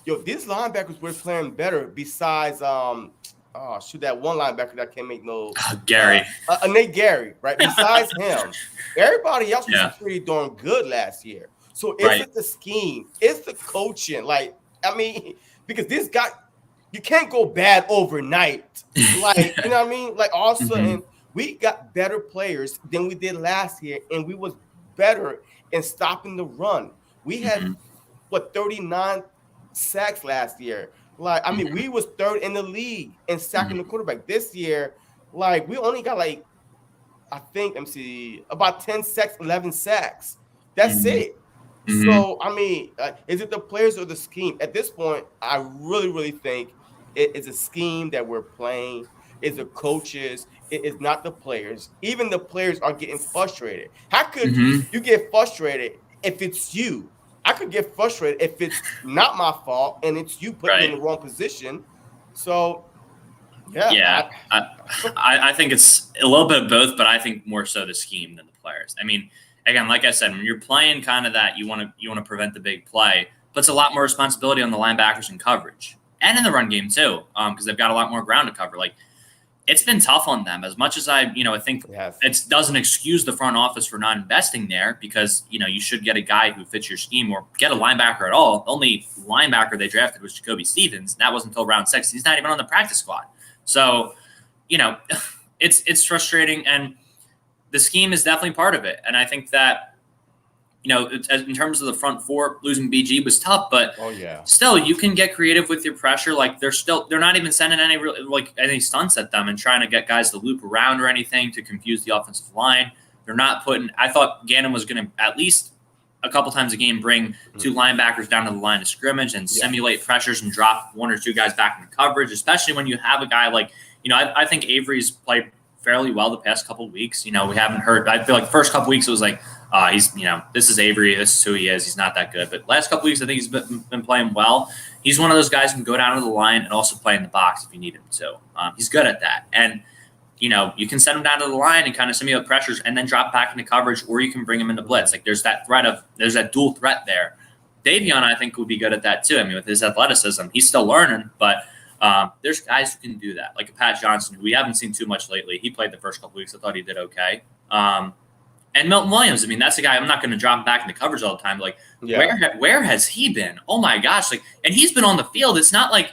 these linebackers were playing better besides that one linebacker that can't make no Gary. Nate Gary, right? Besides him, everybody else was pretty darn good last year. So is it the scheme? It's the coaching. Like, I mean, because this guy, you can't go bad overnight. Like, you know what I mean? Like, all of a sudden, we got better players than we did last year, and we was better in stopping the run. We had, 39 sacks last year. Like, I mean, we was third in the league in sacking the quarterback. This year, like, we only got, like, I think, let me see, about 10 sacks, 11 sacks. That's it. So, I mean, is it the players or the scheme? At this point, I really, really think it is a scheme that we're playing. It's the coaches. It is not the players. Even the players are getting frustrated. How could you get frustrated if it's you? I could get frustrated if it's not my fault and it's you putting me in the wrong position. So, I think it's a little bit of both, but I think more so the scheme than the players. I mean, again, like I said, when you're playing kind of that, you want to prevent the big play, but it's a lot more responsibility on the linebackers in coverage and in the run game too, because they've got a lot more ground to cover. Like, it's been tough on them. As much as I think it doesn't excuse the front office for not investing there, because you should get a guy who fits your scheme or get a linebacker at all. The only linebacker they drafted was Jacoby Stevens. And that wasn't until round 6. He's not even on the practice squad. So, it's frustrating, and the scheme is definitely part of it. And I think that, in terms of the front four, losing BG was tough, but oh yeah, still, you can get creative with your pressure. Like they're not even sending any stunts at them and trying to get guys to loop around or anything to confuse the offensive line. They're not putting. I thought Gannon was going to at least a couple times a game bring two linebackers down to the line of scrimmage and simulate pressures and drop one or two guys back into coverage, especially when you have a guy like, I think Avery's played fairly well the past couple of weeks. We haven't heard. I feel like the first couple of weeks it was like, he's, this is Avery. This is who he is. He's not that good. But last couple of weeks, I think he's been playing well. He's one of those guys who can go down to the line and also play in the box if you need him to. He's good at that. And, you can send him down to the line and kind of simulate pressures and then drop back into coverage, or you can bring him into blitz. Like there's that dual threat there. Davion, I think, would be good at that too. I mean, with his athleticism, he's still learning, but there's guys who can do that, like a Pat Johnson, who we haven't seen too much lately. He played the first couple weeks. I thought he did okay. And Milton Williams, I mean, that's a guy I'm not going to drop him back into coverage all the time. Like, where has he been? Oh my gosh! Like, and he's been on the field. It's not like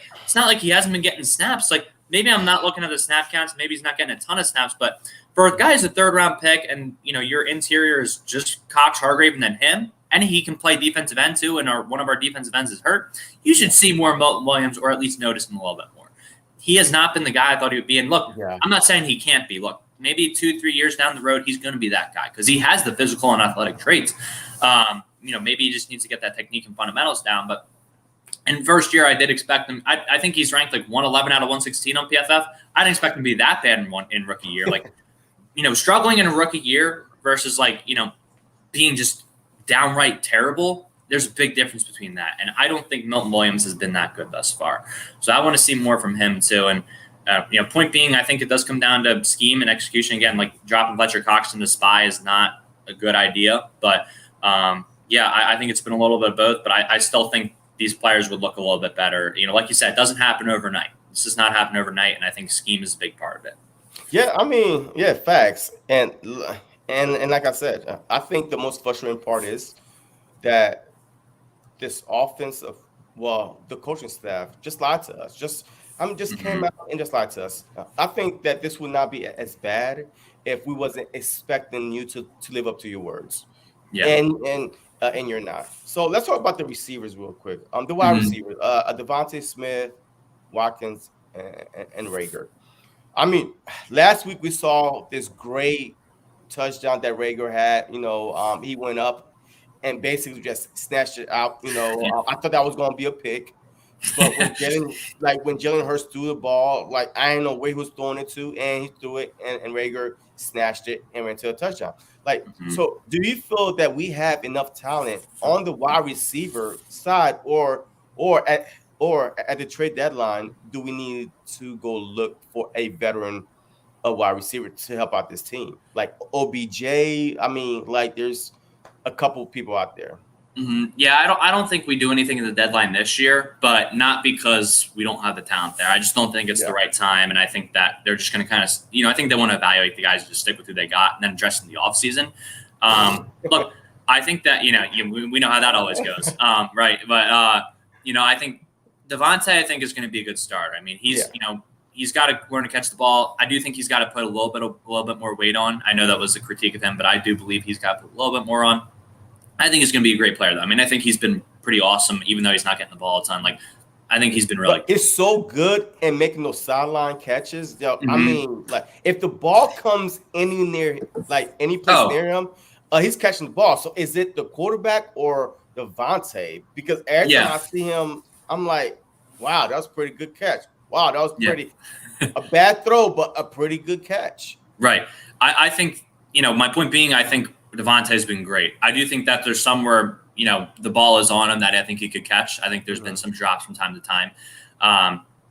he hasn't been getting snaps. Like, maybe I'm not looking at the snap counts. Maybe he's not getting a ton of snaps. But for a guy who's a third-round pick, and your interior is just Cox, Hargrave, and then him, and he can play defensive end too, and one of our defensive ends is hurt, you should see more Milton Williams, or at least notice him a little bit more. He has not been the guy I thought he would be. And look, I'm not saying he can't be. Look, maybe 2-3 years down the road, he's going to be that guy because he has the physical and athletic traits. Maybe he just needs to get that technique and fundamentals down. But in first year, I did expect him. I think he's ranked like 111 out of 116 on PFF. I didn't expect him to be that bad in rookie year. Like, struggling in a rookie year versus being just downright terrible. There's a big difference between that. And I don't think Milton Williams has been that good thus far. So I want to see more from him too. And, point being, I think it does come down to scheme and execution. Again, like dropping Fletcher Cox into spy is not a good idea. But, I think it's been a little bit of both. But I still think these players would look a little bit better. Like you said, it doesn't happen overnight. This does not happen overnight. And I think scheme is a big part of it. Yeah, I mean, facts. And like I said, I think the most frustrating part is that this offensive, the coaching staff just lied to us. Came out and just lied to us. I think that this would not be as bad if we wasn't expecting you to live up to your words. Yeah. And you're not. So let's talk about the receivers real quick. The wide receivers, Devontae Smith, Watkins, and Rager. I mean, last week we saw this great touchdown that Rager had. He went up and basically just snatched it out. I thought that was going to be a pick. But when Jalen Hurts threw the ball, I didn't know where he was throwing it to, and he threw it, and Rager snatched it and went to a touchdown. So do you feel that we have enough talent on the wide receiver side, or at the trade deadline, do we need to go look for a veteran, a wide receiver to help out this team? Like OBJ, I mean, there's a couple people out there. Yeah, I don't think we do anything at the deadline this year, but not because we don't have the talent there. I just don't think it's the right time, and I think that they're just going to kind of, I think they want to evaluate the guys and just stick with who they got and then address in the offseason. Look, I think that, we know how that always goes, right? But, I think Devontae, I think, is going to be a good start. I mean, he's got to learn to catch the ball. I do think he's got to put a little bit more weight on. I know that was a critique of him, but I do believe he's got to put a little bit more on. I think he's going to be a great player, though. I mean, I think he's been pretty awesome, even though he's not getting the ball a ton. I think he's been really good. It's so good in making those sideline catches. I mean, if the ball comes any place near him, he's catching the ball. So is it the quarterback or Devontae? Because every time I see him, I'm like, wow, that was a pretty good catch. Wow, that was pretty a bad throw, but a pretty good catch. Right. I think, my point being, I think Devontae's been great. I do think that there's somewhere, the ball is on him that I think he could catch. I think there's been some drops from time to time.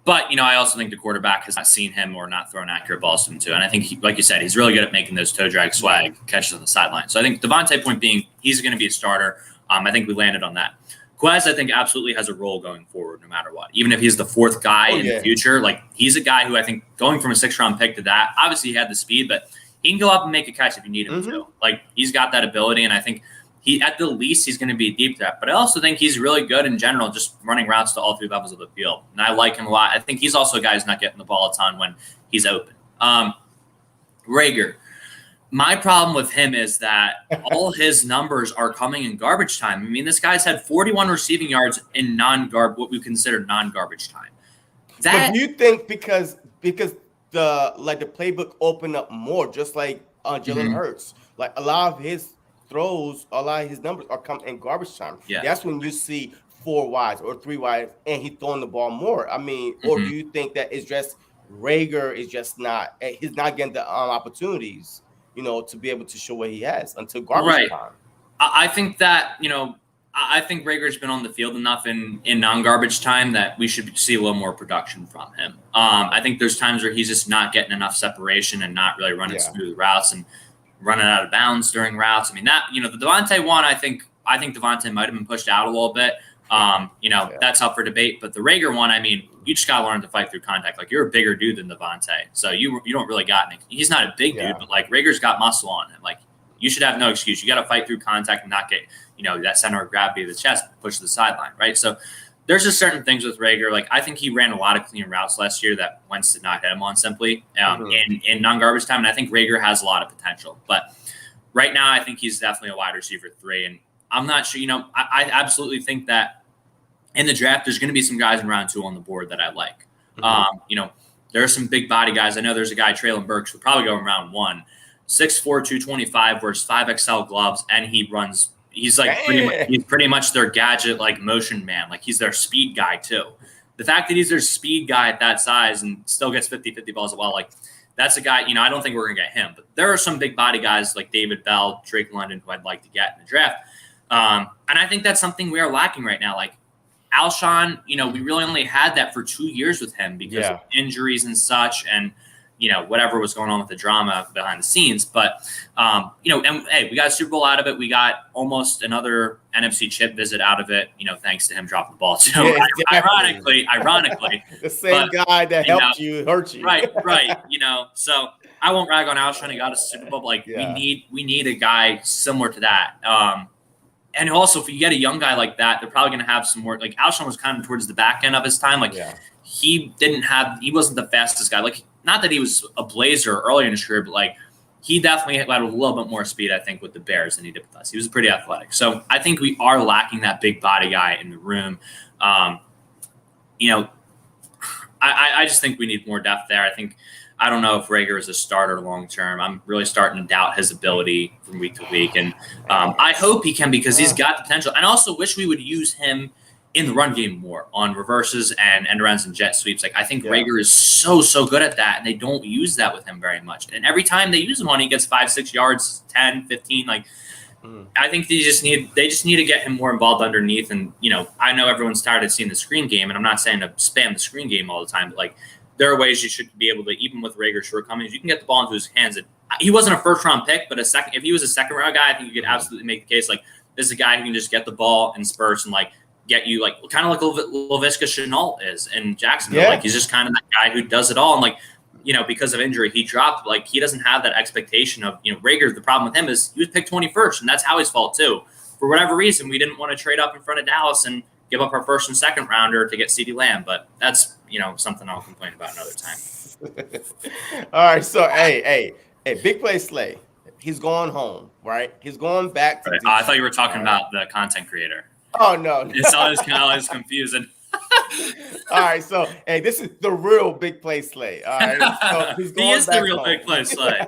But, I also think the quarterback has not seen him or not thrown accurate balls to him too. And I think, like you said, he's really good at making those toe drag swag catches on the sideline. So I think Devontae, point being, he's going to be a starter. I think we landed on that. Quez, I think, absolutely has a role going forward no matter what. Even if he's the fourth guy in the future, he's a guy who I think going from a 6th-round pick to that, obviously he had the speed, but he can go up and make a catch if you need him to. He's got that ability, and I think at the least, he's going to be a deep threat. But I also think he's really good in general, just running routes to all 3 levels of the field. And I like him a lot. I think he's also a guy who's not getting the ball a ton when he's open. Rager. My problem with him is that all his numbers are coming in garbage time. I mean, this guy's had 41 receiving yards in what we consider non-garbage time. But do you think because the playbook opened up more, just like Jalen Hurts, like a lot of his throws, a lot of his numbers are coming in garbage time. Yeah. That's when you see 4 wides or 3 wides, and he's throwing the ball more. I mean, or do you think that it's just Rager is just not he's not getting the opportunities, to be able to show what he has until garbage time? I think that I think Rager's been on the field enough in non-garbage time that we should see a little more production from him. I think there's times where he's just not getting enough separation and not really running smooth routes and running out of bounds during routes. I mean, that the Devontae one, I think Devontae might have been pushed out a little bit. That's up for debate. But the Rager one, I mean, you just gotta learn to fight through contact. Like, you're a bigger dude than Devontae, so you don't really got any. He's not a big dude, but like Rager's got muscle on him. Like, you should have no excuse. You got to fight through contact and not get that center of gravity of the chest pushed to the sideline, right? So there's just certain things with Rager. Like, I think he ran a lot of clean routes last year that Wentz did not hit him on simply in non-garbage time. And I think Rager has a lot of potential. But right now, I think he's definitely a wide receiver 3. And I'm not sure, I absolutely think that in the draft, there's going to be some guys in round 2 on the board that I like. There are some big body guys. I know there's a guy, Traylon Burks, who'll probably go in round 1. 6'4", 225, wears 5XL gloves, and he runs. He's like pretty much their gadget, like, motion man. Like, he's their speed guy too. The fact that he's their speed guy at that size and still gets 50-50 balls as well, like, that's a guy. I don't think we're gonna get him, but there are some big body guys like David Bell, Drake London, who I'd like to get in the draft. And I think that's something we are lacking right now. Like, Alshon, we really only had that for 2 years with him because of injuries and such, and whatever was going on with the drama behind the scenes. But, and hey, we got a Super Bowl out of it. We got almost another NFC chip visit out of it, thanks to him dropping the ball too. Ironically. The same guy that helped you hurt you. Right. So I won't rag on Alshon. He got a Super Bowl. Like, we need a guy similar to that. And also, if you get a young guy like that, they're probably going to have some more. Like, Alshon was kind of towards the back end of his time. Like, he wasn't the fastest guy. Like, not that he was a blazer earlier in his career, but like, he definitely had a little bit more speed, I think, with the Bears than he did with us. He was pretty athletic. So I think we are lacking that big body guy in the room. I just think we need more depth there. I don't know if Rager is a starter long term. I'm really starting to doubt his ability from week to week. And I hope he can, because he's got the potential. And I also wish we would use him in the run game more on reverses and end runs and jet sweeps. Like, I think Rager is so good at that, and they don't use that with him very much. And every time they use him on, he gets 5-6 yards, 10, 15. Like, I think they just need to get him more involved underneath. And, I know everyone's tired of seeing the screen game, and I'm not saying to spam the screen game all the time, but like, there are ways you should be able to, even with Rager's shortcomings, you can get the ball into his hands. He wasn't a first-round pick, but if he was a second-round guy, I think you could absolutely make the case, like, this is a guy who can just get the ball in spurts and, like, get you, like, kind of like Laviska Shenault is in Jacksonville. Like, he's just kind of that guy who does it all. And, like, because of injury, he dropped. Like, he doesn't have that expectation of, Rager. The problem with him is he was picked 21st, and that's Howie's fault too. For whatever reason, we didn't want to trade up in front of Dallas and give up our first and second rounder to get CeeDee Lamb. But that's, something I'll complain about another time. All right. So, hey, big play Slay. He's going home, right? He's going back to I thought you were talking about the content creator. Oh, no. It's always confusing. All right, so, hey, this is the real big play Slay. All right, so he is the real big play Slay.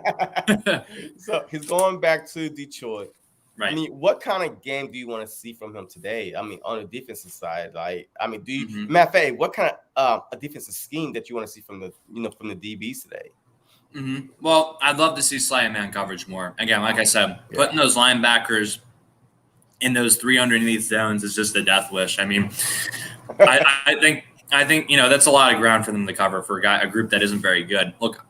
So he's going back to Detroit. Right. I mean, what kind of game do you want to see from him today? I mean, on the defensive side, do you, matter of fact, what kind of a defensive scheme that you want to see from the DBs today? Well, I'd love to see Slay man coverage more. Again, like I said, putting those linebackers in those 3 underneath zones is just a death wish. I mean, I think that's a lot of ground for them to cover for a group that isn't very good. Look,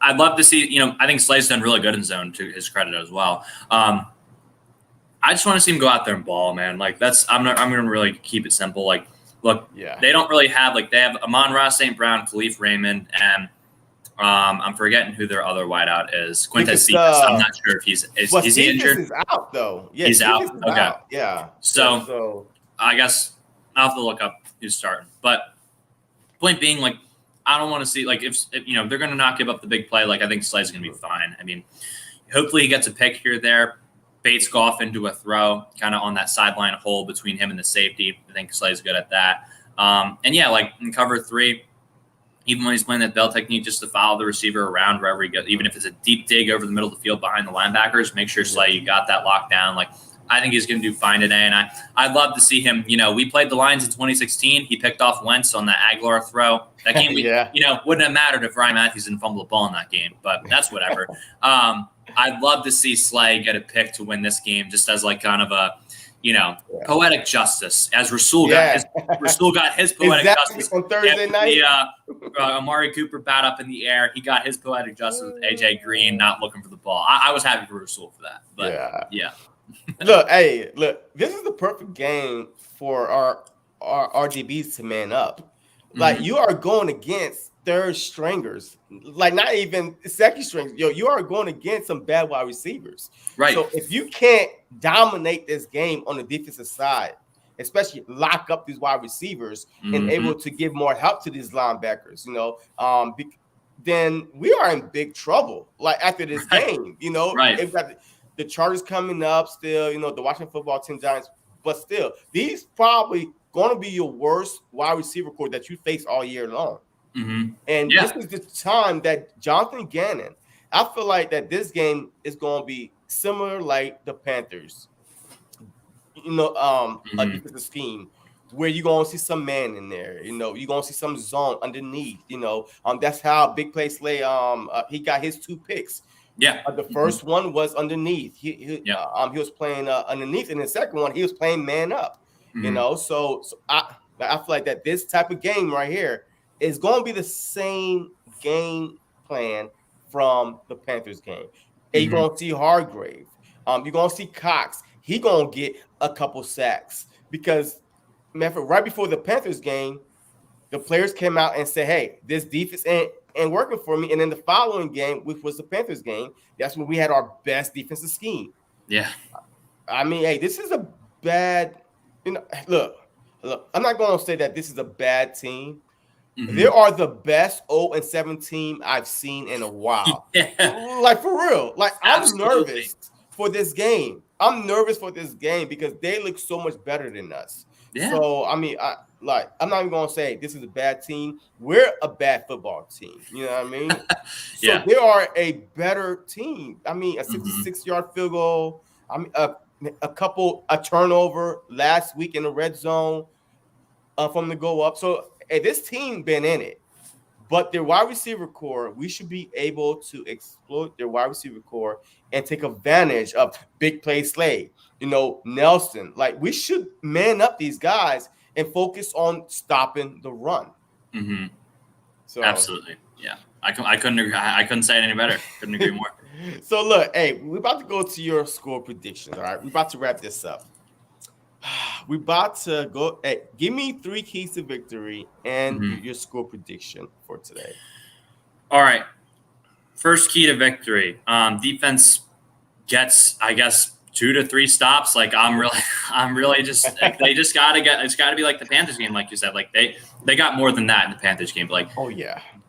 I'd love to see. I think Slay's done really good in zone, to his credit as well. I just want to see him go out there and ball, man. Like, I'm going to really keep it simple. Like, look, they don't really have, like, they have Amon-Ra St. Brown, Khalif Raymond, and I'm forgetting who their other wideout is. Quintez Cephas. I'm not sure if he's he injured? He's out, though. Yeah, he's out. Okay. Out. Yeah. So I guess I'll have to look up who's starting. But point being, like, I don't want to see, like, if they're going to not give up the big play, like, I think Slay's going to be fine. I mean, Hopefully he gets a pick here or there, baits Goff into a throw, kind of on that sideline hole between him and the safety. I think Slay's good at that. And yeah, like in cover 3, even when he's playing that bell technique, just to follow the receiver around wherever he goes, even if it's a deep dig over the middle of the field behind the linebackers, make sure Slay, you got that locked down. Like, I think he's going to do fine today. And I'd love to see him, we played the Lions in 2016. He picked off Wentz on that Aguilar throw. That game, wouldn't have mattered if Ryan Matthews didn't fumble the ball in that game, but that's whatever. I'd love to see Slay get a pick to win this game just as like kind of a, poetic justice, as Rasul got his poetic justice on Thursday night. Amari Cooper bat up in the air. He got his poetic justice with AJ Green not looking for the ball. I was happy for Rasul for that. But yeah. Look, this is the perfect game for our DBs to man up. Like, you are going against third stringers, like not even second stringers. You are going against some bad wide receivers. Right. So if you can't dominate this game on the defensive side, especially lock up these wide receivers and able to give more help to these linebackers, then we are in big trouble. Like after this game, right. If got the Chargers coming up still, the Washington football team, Giants, but still, these probably going to be your worst wide receiver core that you face all year long. And this is the time that Jonathan Gannon, I feel like that this game is going to be similar like the Panthers, a defensive scheme where you're going to see some man in there, you're going to see some zone underneath, that's how Big Play Slay, he got his 2 picks. Yeah. The first one was underneath. He was playing underneath, and the second one he was playing man up. So I feel like that this type of game right here is going to be the same game plan from the Panthers game. And you're going to see Hargrave. You're going to see Cox. He going to get a couple sacks because, right before the Panthers game, the players came out and said, "Hey, this defense ain't working for me." And then the following game, which was the Panthers game, that's when we had our best defensive scheme. Yeah. I mean, hey, this is a bad. Look. I'm not going to say that this is a bad team. They are the best 0-7 team I've seen in a while. Like, for real. Like, I'm nervous for this game. I'm nervous for this game because they look so much better than us. Yeah. So, I mean, I'm not even going to say this is a bad team. We're a bad football team. You know what I mean? So they are a better team. I mean, a 66-yard field goal. I mean, a turnover last week in the red zone from the go up. So, this team been in it, but their wide receiver core, we should be able to exploit their wide receiver core and take advantage of Big Play Slay, Nelson. Like, we should man up these guys and focus on stopping the run. So absolutely, yeah. I couldn't agree. I couldn't say it any better. Couldn't agree more. So look, hey, we're about to go to your score predictions. All right, we're about to wrap this up. We're about to go. Hey, give me 3 keys to victory and your score prediction for today. All right. First key to victory. Defense gets, I guess, 2 to 3 stops. Like I'm really just they just gotta get. It's got to be like the Panthers game, like you said. Like they got more than that in the Panthers game. But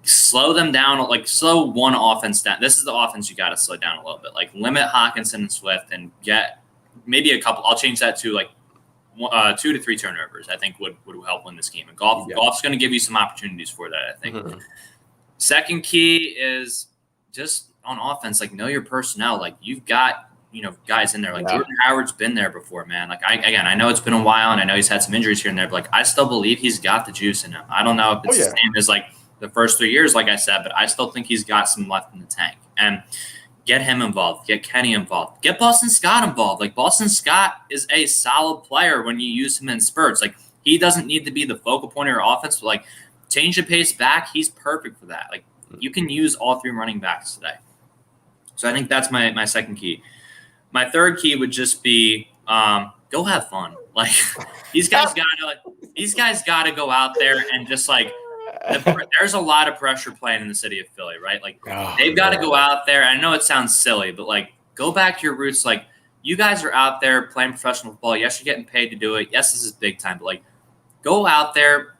slow them down. Like slow one offense down. This is the offense you got to slow down a little bit. Like limit Hawkinson and Swift and get maybe a couple. I'll change that to like 2 to 3 turnovers. I think would help win this game. And Goff's going to give you some opportunities for that, I think. Second key is just on offense, like know your personnel. Like you've got guys in there. Like Jordan Howard's been there before, man. Like I know it's been a while, and I know he's had some injuries here and there, but like I still believe he's got the juice in him. I don't know if it's the same as like the first 3 years, like I said, but I still think he's got some left in the tank. And get him involved. Get Kenny involved. Get Boston Scott involved. Like Boston Scott is a solid player when you use him in spurts. Like he doesn't need to be the focal point of your offense, but like change the pace back. He's perfect for that. Like you can use all 3 running backs today. So I think that's my second key. My third key would just be go have fun. Like these guys gotta go out there and just like there's a lot of pressure playing in the city of Philly, right? Like they've got to go out there. I know it sounds silly, but like go back to your roots. Like you guys are out there playing professional football. Yes, you're getting paid to do it. Yes, this is big time, but like go out there.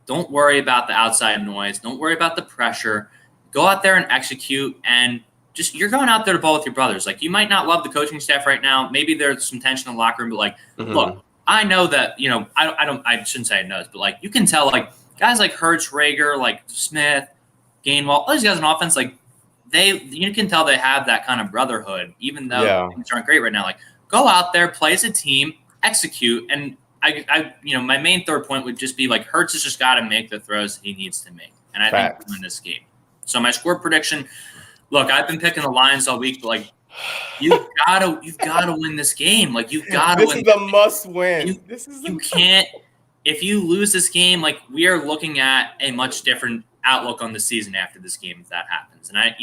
Don't worry about the outside noise. Don't worry about the pressure. Go out there and execute. And just you're going out there to ball with your brothers. Like, you might not love the coaching staff right now. Maybe there's some tension in the locker room, but like, look, I know that, I shouldn't say I know this, but like, you can tell, like, guys like Hurts, Rager, like Smith, Gainwell, all these guys on offense, like, you can tell they have that kind of brotherhood, even though things aren't great right now. Like, go out there, play as a team, execute. And my main third point would just be like, Hurts has just got to make the throws he needs to make. And I think he'll win this game. So my score prediction, look, I've been picking the Lions all week, but like, you've gotta win this game. Like, you've gotta win. This is a must win. You can't. If you lose this game, like, we are looking at a much different outlook on the season after this game if that happens. And I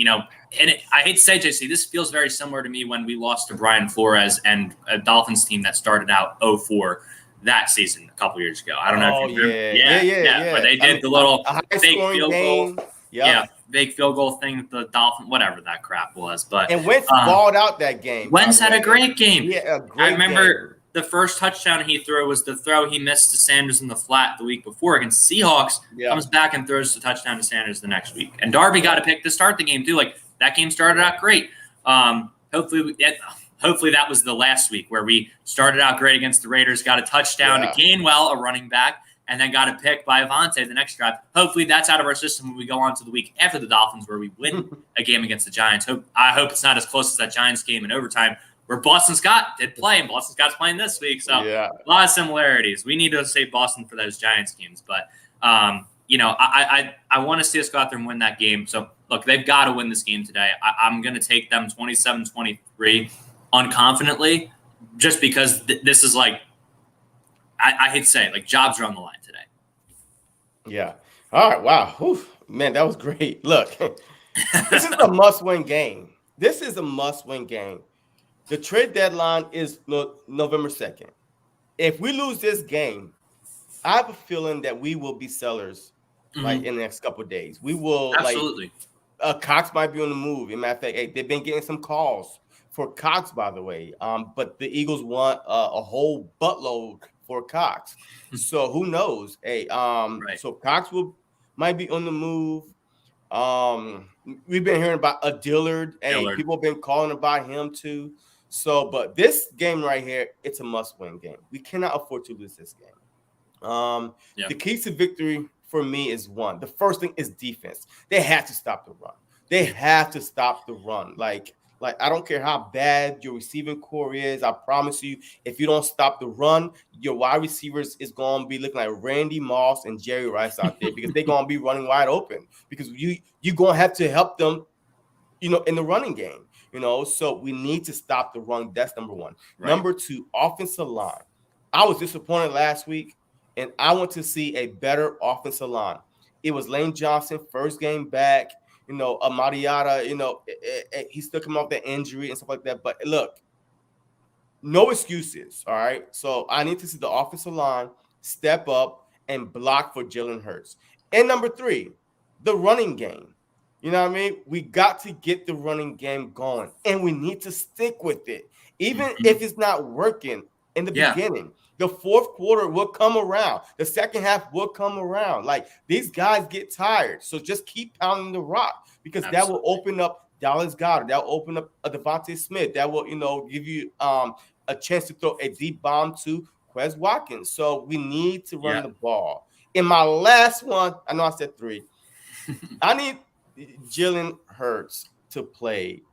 hate to say, JC, this feels very similar to me when we lost to Brian Flores and a Dolphins team that started out 0-4 that season a couple years ago. I don't know if you remember. Yeah. Where they did the little fake field goal. Yeah, big field goal thing with the Dolphins, whatever that crap was. But and Wentz balled out that game. Wentz had a great game. Yeah, a great I remember game. The first touchdown he threw was the throw he missed to Sanders in the flat the week before against the Seahawks. Comes back and throws the touchdown to Sanders the next week. And Darby got a pick to start the game too. Like, that game started out great. Hopefully that was the last week where we started out great against the Raiders, got a touchdown to Gainwell, a running back, and then got a pick by Avante the next drive. Hopefully that's out of our system when we go on to the week after the Dolphins where we win a game against the Giants. I hope it's not as close as that Giants game in overtime where Boston Scott did play, and Boston Scott's playing this week. So a lot of similarities. We need to save Boston for those Giants games. But, I want to see us go out there and win that game. So, look, they've got to win this game today. I'm going to take them 27-23 unconfidently just because this is like, I hate to say it, like, jobs are on the line today. Yeah. All right. Wow. Whew. Man, that was great. Look, this is a must-win game. The trade deadline is November 2nd. If we lose this game, I have a feeling that we will be sellers like in the next couple of days. We will. Absolutely. Cox might be on the move. As a matter of fact, they've been getting some calls for Cox, by the way. But the Eagles want a whole buttload for Cox. So who knows? So Cox might be on the move. We've been hearing about a Dillard. People have been calling about him too. So, but this game right here, it's a must-win game. We cannot afford to lose this game. The keys to victory for me is one. The first thing is defense. They have to stop the run. Like I don't care how bad your receiving core is. I promise you, if you don't stop the run, your wide receivers is going to be looking like Randy Moss and Jerry Rice out there because they're going to be running wide open because you're going to have to help them, in the running game. So we need to stop the run. That's number one. Right. Number two, offensive line. I was disappointed last week, and I want to see a better offensive line. It was Lane Johnson, first game back. Mariota, he still coming off that injury and stuff like that. But look, no excuses, all right? So I need to see the offensive line step up and block for Jalen Hurts. And number three, the running game. You know what I mean? We got to get the running game going, and we need to stick with it. Even if it's not working in the beginning, the fourth quarter will come around. The second half will come around. Like, these guys get tired. So just keep pounding the rock because that will open up Dallas Goedert. That will open up a Devontae Smith. That will, give you a chance to throw a deep bomb to Quez Watkins. So we need to run the ball. In my last one, I know I said three. I need Jalen Hurts to play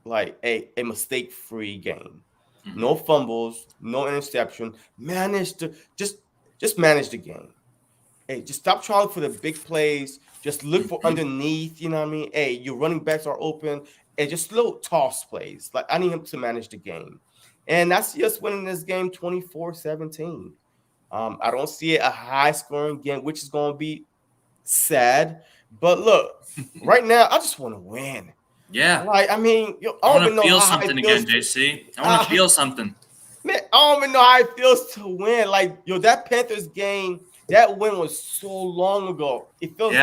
like a mistake-free game. No fumbles, no interception. Just manage the game. Hey, just stop trying for the big plays. Just look for underneath, you know what I mean? Hey, your running backs are open. And just little toss plays. Like, I need him to manage the game. And that's just winning this game 24-17. I don't see it a high-scoring game, which is going to be sad. But look, right now, I just want to win. Yeah. Like, I mean, I want to feel something again, JC. I want to feel something. Man, I don't even know how it feels to win. Like, that Panthers game, that win was so long ago. It feels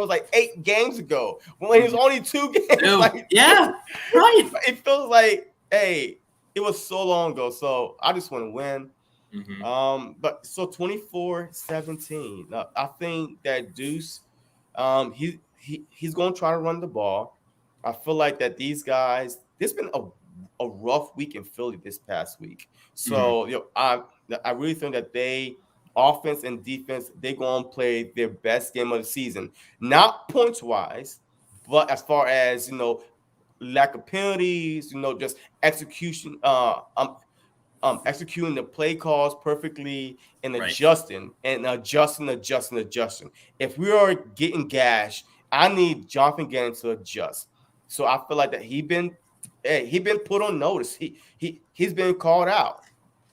like 8 games ago when it was only 2 games. Dude, right. It feels like, hey, it was so long ago. So I just want to win. But so 24-17. I think that Deuce, he's going to try to run the ball. I feel like that these guys, there's been a rough week in Philly this past week. So, I really think that they offense and defense, they going to play their best game of the season. Not points wise, but as far as, lack of penalties, just execution, executing the play calls perfectly and Right. adjusting. If we are getting gashed, I need Jonathan Gannon to adjust. So I feel like that he been put on notice. He's been called out.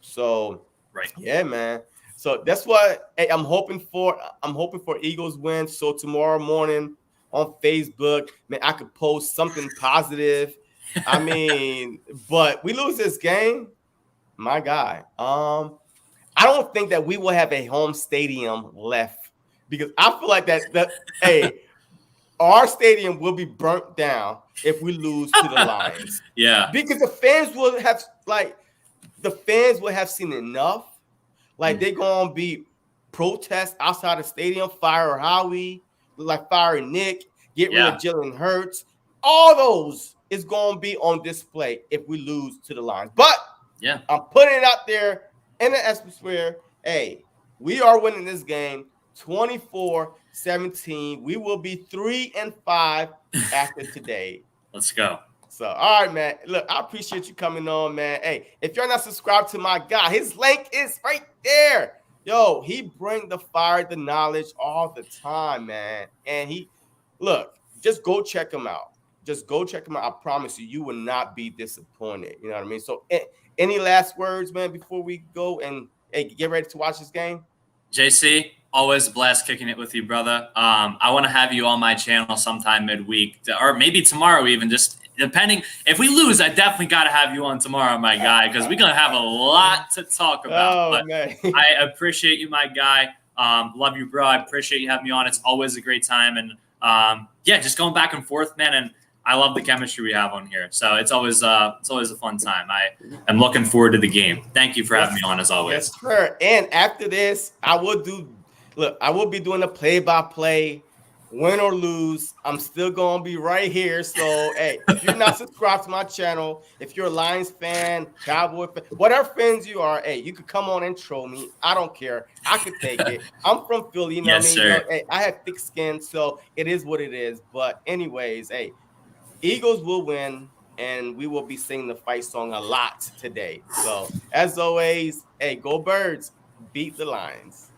So Right. yeah, man. So that's what hey, I'm hoping for. I'm hoping for Eagles win. So tomorrow morning on Facebook, man, I could post something positive. I mean, but we lose this game, my guy. I don't think that we will have a home stadium left because I feel like hey, our stadium will be burnt down if we lose to the Lions. Yeah. Because the fans will have seen enough. Like they're gonna be protests outside the stadium, fire Howie, like fire Nick, get rid of Jalen Hurts. All those is gonna be on display if we lose to the Lions. But yeah, I'm putting it out there in the atmosphere. Hey, we are winning this game 24-17. We will be 3-5 after today. Let's go. So, all right, man. Look, I appreciate you coming on, man. Hey, if you're not subscribed to my guy, his link is right there. Yo, he bring the fire, the knowledge all the time, man. And just go check him out. Just go check him out. I promise you, you will not be disappointed. You know what I mean? So, any last words, man, before we go and get ready to watch this game? JC, always a blast kicking it with you, brother. I want to have you on my channel sometime midweek, or maybe tomorrow even, just depending. If we lose, I definitely got to have you on tomorrow, my guy, because we're going to have a lot to talk about. Oh, but man. I appreciate you, my guy. Love you, bro. I appreciate you having me on. It's always a great time. And just going back and forth, man. And I love the chemistry we have on here. So it's always a fun time. I am looking forward to the game. Thank you for having me on, as always. Yes, sir. And after this, I will be doing a play-by-play. Win or lose, I'm still going to be right here. So, hey, if you're not subscribed to my channel, if you're a Lions fan, Cowboy fan, whatever fans you are, hey, you could come on and troll me. I don't care. I could take it. I'm from Philly. You know yes, what I mean? Sir. Hey, I have thick skin, so it is what it is. But anyways, hey, Eagles will win, and we will be singing the fight song a lot today. So, as always, hey, go Birds, beat the Lions.